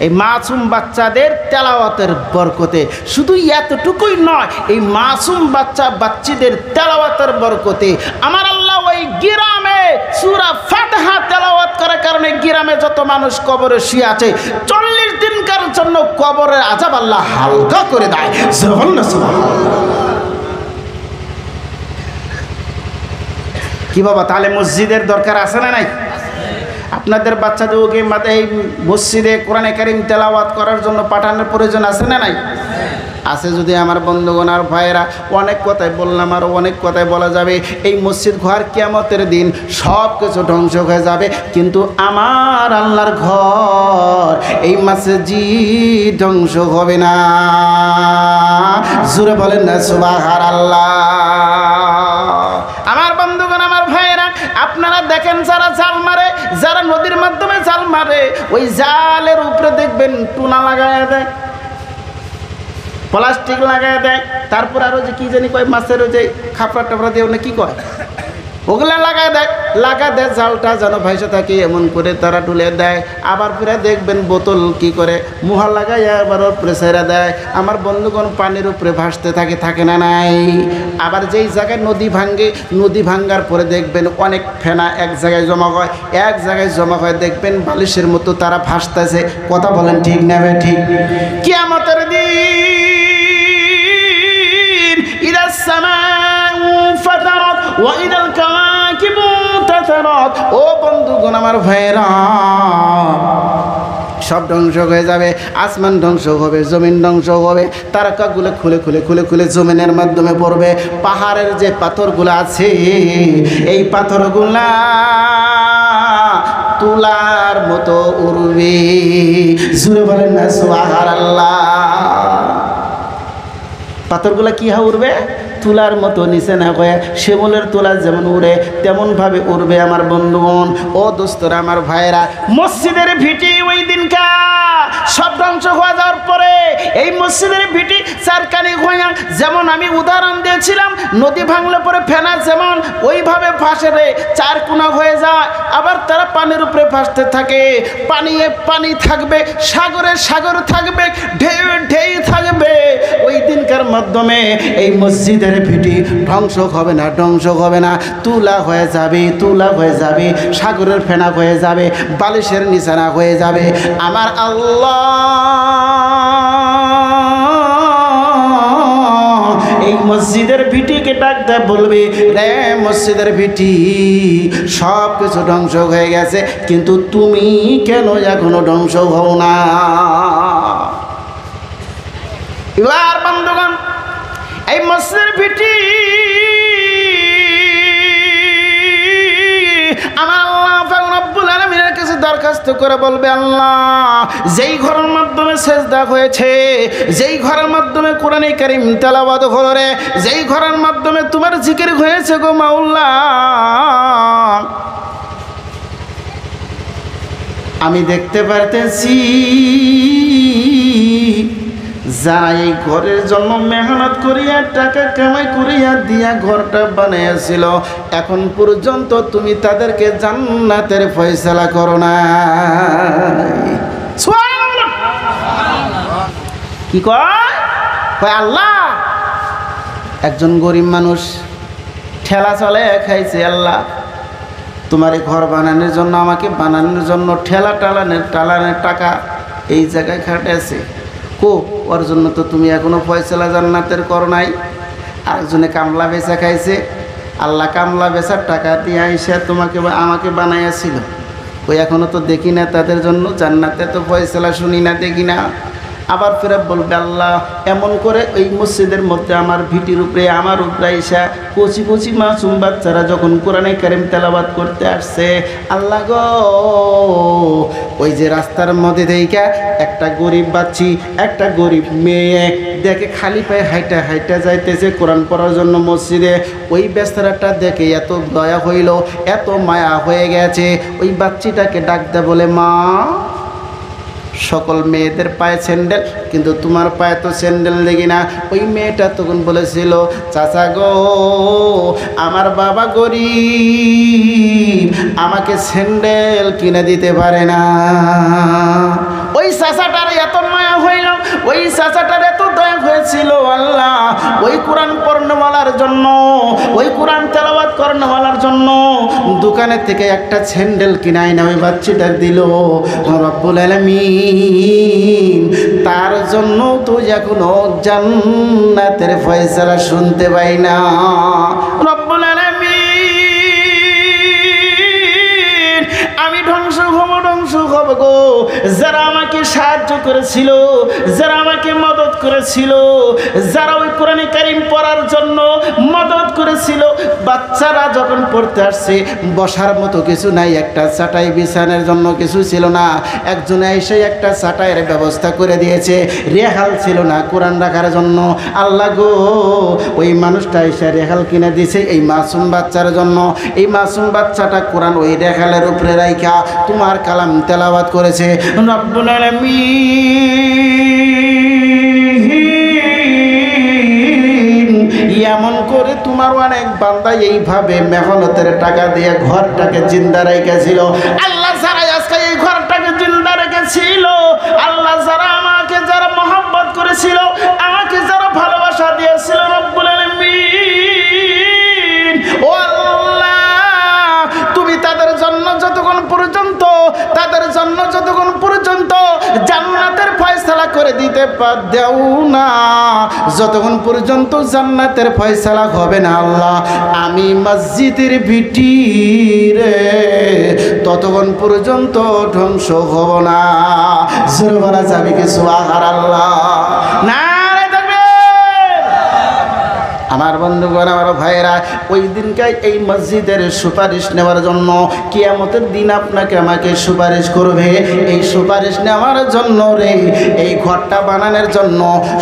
[SPEAKER 1] এই মাসুম বাচ্চাদের তেলাওয়াতের বরকতে। শুধু এতটুকুই নয়, এই মাসুম বাচ্চাদের তেলাওয়াতের বরকতে আমার আল্লাহ ওই গ্রামে সূরা ফাতিহা তেলাওয়াত করার কারণে গ্রামে যত মানুষ কবরে শুয়ে আছে 40 দিনকার জন্য কবরের আযাব আল্লাহ হালকা করে দেয়। কি বাবা, তাহলে মসজিদের দরকার আছে না নাই? আপনাদের বাচ্চাদেরকে এই মসজিদে কোরআনে কারীম তেলাওয়াত করার জন্য পাঠানোর প্রয়োজন আছে না নাই? আছে। যদি আমার বন্ধুগণ আর ভাইয়েরা, অনেক কথাই বললাম, আরও অনেক কথাই বলা যাবে। এই মসজিদ ঘর কিয়ামতের দিন সব কিছু ধ্বংস হয়ে যাবে, কিন্তু আমার আল্লাহর ঘর এই মসজিদ ধ্বংস হবে না। জোরে বলেন না সুবহানাল্লাহ। আমার বন্ধুগণ, আমার ভাইয়েরা, আপনারা দেখেন যারা জাল মারে, যারা নদীর মাধ্যমে জাল মারে, ওই জালের উপরে দেখবেন টুনা লাগায় দেয়, প্লাস্টিক লাগায় দেয়, তারপর আরও যে কী জানি কয় মাছের ওই যে খাপড়া টাপড়া দিয়ে ওনে কী কয় ওগুলা লাগায় দেয় জালটা যেন ভাইসা থাকে এমন করে তারা তুলে দেয়। আবার ফিরে দেখবেন বোতল কি করে মুহা লাগাইয়া আবার উপরে ছেড়ে দেয়। আমার বন্ধুগণ পানির উপরে ভাসতে থাকে না নাই। আবার যেই জায়গায় নদী ভাঙ্গার পরে দেখবেন অনেক ফেনা এক জায়গায় জমা হয় দেখবেন বালিশের মতো তারা ভাসতেছে। কথা বলেন ঠিক না ভাই? ঠিক। কিয়ামতের দিন ইদাস সামাউ ফাতারাত ওয়া ইদাল কাওয়াকিবু তাতারাত। ও বন্ধুগণ আমার ভাইরা, সব ধ্বংস হয়ে যাবে, আসমান ধ্বংস হবে, জমিন ধ্বংস হবে, তারকাগুলো খুলে জমিনের মাধ্যমে পড়বে। পাহাড়ের যে পাথরগুলো আছে এই পাথরগুলা তুলার মতো উড়বে। জুড়ে বলেন না সুবহানাল্লাহ। পাথরগুলা কি উড়বে? তুলার মতো, নিচে না হয়ে শিমুলের তুলা যেমন উড়ে তেমনভাবে উড়বে। আমার বন্ধুগণ, ও দোস্তরা, আমার ভাইরা, মসজিদের ভিটি ওই দিনকা সব ধ্বংস হয়ে যাওয়ার পরে এই মসজিদের ভিটি চারকানি হইয়া, যেমন আমি উদাহরণ দিয়েছিলাম নদী ভাঙলে পরে ফেনা যেমন ওইভাবে ভাসে রে চার কোনা হয়ে যায়। আবার তারা পানির উপরে ভাসতে থাকে, পানি থাকবে, সাগর থাকবে, ঢেউ থাকবে। ওই দিনকার মাধ্যমে এই মসজিদের ভিটি ধ্বংস হবে না, তুলা হয়ে যাবে, সাগরের ফেনা হয়ে যাবে, বালিশের নিশানা হয়ে যাবে। আমার আল্লাহ এই মসজিদের ভিটিকে ডাক দেয়, বলবে রে মসজিদের ভিটি, সব কিছু ধ্বংস হয়ে গেছে, কিন্তু তুমি কেন এখনো ধ্বংস হও না? এবার বন্ধুগণ, এই মসজিদের ভিটি আমার আল্লাহ পাক রব্বুল আলামিনের কাছে দরখাস্ত করে বলবে, আল্লাহ যেই ঘরের মাধ্যমে সেজদা হয়েছে, যেই ঘরের মাধ্যমে কোরআনে কারীম তেলাওয়াত হলো, যেই ঘরের মাধ্যমে তোমার জিকির হয়েছে গো মাওলা, আমি দেখতে পারতেছি যারা এই ঘরের জন্য মেহনত করিয়া টাকা কামাই করিয়া দিয়া ঘরটা বানিয়েছিল, এখন পর্যন্ত তুমি তাদেরকে জান্নাতের ফয়সালা করো না। কি কয় আল্লাহ, একজন গরিব মানুষ ঠেলা চলে খাইছে, আল্লাহ তোমার এই ঘর বানানোর জন্য, আমাকে বানানোর জন্য ঠেলা টালানের টাকা এই জায়গায় খাটেছে, ওর জন্য তো তুমি এখনো ফয়সালা জান্নাতের করো নাই। আরেকজনে কামলা বেচা খাইছে, আল্লাহ কামলা বেচার টাকা দিয়ে আইসা আমাকে বানাইয়াছিল, ওই এখনো তো দেখি না তাদের জন্য জান্নাতে তো ফয়সালা শুনি না, দেখি না। আবার ফেরা বলবে, আল্লাহ এমন করে ওই মসজিদের মধ্যে আমার ভিটির উপরে আমার উপরে আইসা কচি মাসুম বাচ্চারা যখন কোরআনে কারীম তেলাওয়াত করতে আসছে, আল্লাহ গো ওই যে রাস্তার মধ্যে দেখা একটা গরিব বাচ্চি, একটা গরিব মেয়ে দেখে খালি পায়ে হাইটা যাইতেছে কোরআন পড়ার জন্য মসজিদে, ওই বেচারাটা দেখে এত দয়া হইল, এত মায়া হয়ে গেছে, ওই বাচ্চিটাকে ডাক দে, বলে মা সকল মেয়েদের পায়ে স্যান্ডেল, কিন্তু তোমার পায়ে তো স্যান্ডেল দেখি না। ওই মেয়েটা তখন বলেছিল, চাচা গো আমার বাবা গরিব, আমাকে স্যান্ডেল কিনে দিতে পারে না। ওই চাচাটার এত মায়া হইল, ওই চাচাটার এত দয়া হয়েছিল, আল্লাহ ওই কোরআন পড়নেওয়ালার জন্য, ওই কোরআন তেলাওয়াত করনেওয়ালার জন্য দোকানের থেকে একটা স্যান্ডেল কিনাই না ওই বাচ্চাটার দিল। রব্বুল আলামিন তার জন্য তো এখনো জান্নাতের ফয়সালা শুনতে পাই না। রব্বুল আলামিন আমি ধ্বংস হব গো, যারা আমাকে সাহায্য করেছিল, যারা আমাকে মদত করেছিল, যারা ওই কোরআনে কারীম পড়ার জন্য মদত করেছিল, বাচ্চারা যখন পড়তে আসছে বসার মতো কিছু নাই, একটা চাটাই বিছানার জন্য কিছু ছিল না, একজনে এসে একটা চাটাইয়ের ব্যবস্থা করে দিয়েছে, রেহাল ছিল না কোরআন রাখার জন্য। আল্লাহ গো ওই মানুষটা এসে রেহাল কিনে দিয়েছে এই মাসুম বাচ্চার জন্য, এই মাসুম বাচ্চাটা কোরআন ওই রেহালের উপরে রাইখা তোমার কালাম তেলাওয়াত করেছে। রব্বুল আলামিন এমন করে তোমার অনেক বান্দা এইভাবে মেহনতের টাকা দিয়ে ঘরটাকে জিন্দা রেখেছিল। আল্লাহ যারা আজকে এই ঘরটাকে জিন্দা রেখেছিল, আল্লাহ যারা আমাকে যারা মহব্বত করেছিল, আমাকে যারা ভালোবাসা দিয়েছিল, রব্বুল আলামিন ও আল্লাহ, তুমি তাদের জন্য যতক্ষণ পর্যন্ত জান্নাতের ফয়সালা করে দিতে দাও না, যতক্ষণ পর্যন্ত জান্নাতের ফয়সালা হবে না আল্লাহ, আমি মসজিদের ভিটি রে ততক্ষণ পর্যন্ত ধ্বংস হব না। জোরে বলা যাবে কি সুবহানাল্লাহ? না আমার বন্ধুগণ, আমার ভাইয়েরা, ওই দিনকাই এই মসজিদের সুপারিশ নেওয়ার জন্য কিয়ামতের দিন আপনাকে আমাকে সুপারিশ করবে। এই সুপারিশ নেওয়ার জন্য রে, এই ঘরটা বানানোর জন্য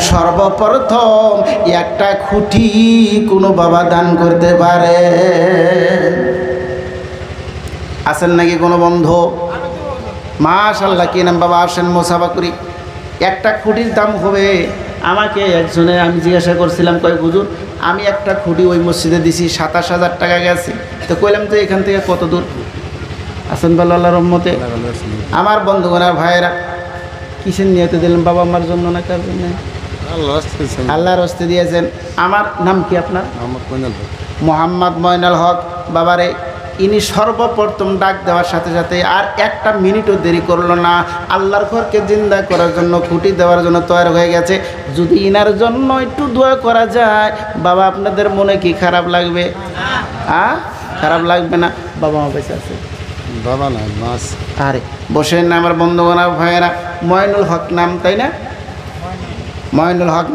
[SPEAKER 1] সর্বপ্রথম একটা খুঁটি কোনো বাবা দান করতে পারে? আছেন নাকি কোনো বন্ধু? মাশাআল্লাহ, কি নাম বাবা? আসেন মোসাফা করি। একটা খুঁটির দাম হবে, আমাকে একজনে আমি জিজ্ঞাসা করছিলাম, কয় হুজুর আমি একটা খুঁটি ওই মসজিদে দিছি 27,000 টাকা গেছে। তো কইলাম তো এখান থেকে কত দূর? আছেন বলো আল্লাহর রহমতে? আমার বন্ধুগণ আর ভাইয়েরা, কিসের নিয়তে দিলেন বাবা? আমার জন্য না কার জন্য? আল্লাহর হস্তে দিয়েছেন। আমার নাম কি আপনার? মোহাম্মদ ময়নাল হক। বাবারে, ইনি সর্বপ্রথম ডাক দেওয়ার সাথে সাথে আর একটা মিনিটও দেরি করলো না, আল্লাহর ঘরকে জিন্দা করার জন্য, খুঁটি দেওয়ার জন্য তৈরি হয়ে গেছে। যদি ইনার জন্য একটু দোয়া করা যায়, বাবা আপনাদের মনে কি খারাপ লাগবে? খারাপ লাগবে না? বাবা আমার বেঁচে আছে? বাবা না, মাস। আরে বসেন না আমার বন্ধুগণ আর ভাইয়েরা, ময়নুল হক নাম, তাই না? ময়নুল হক।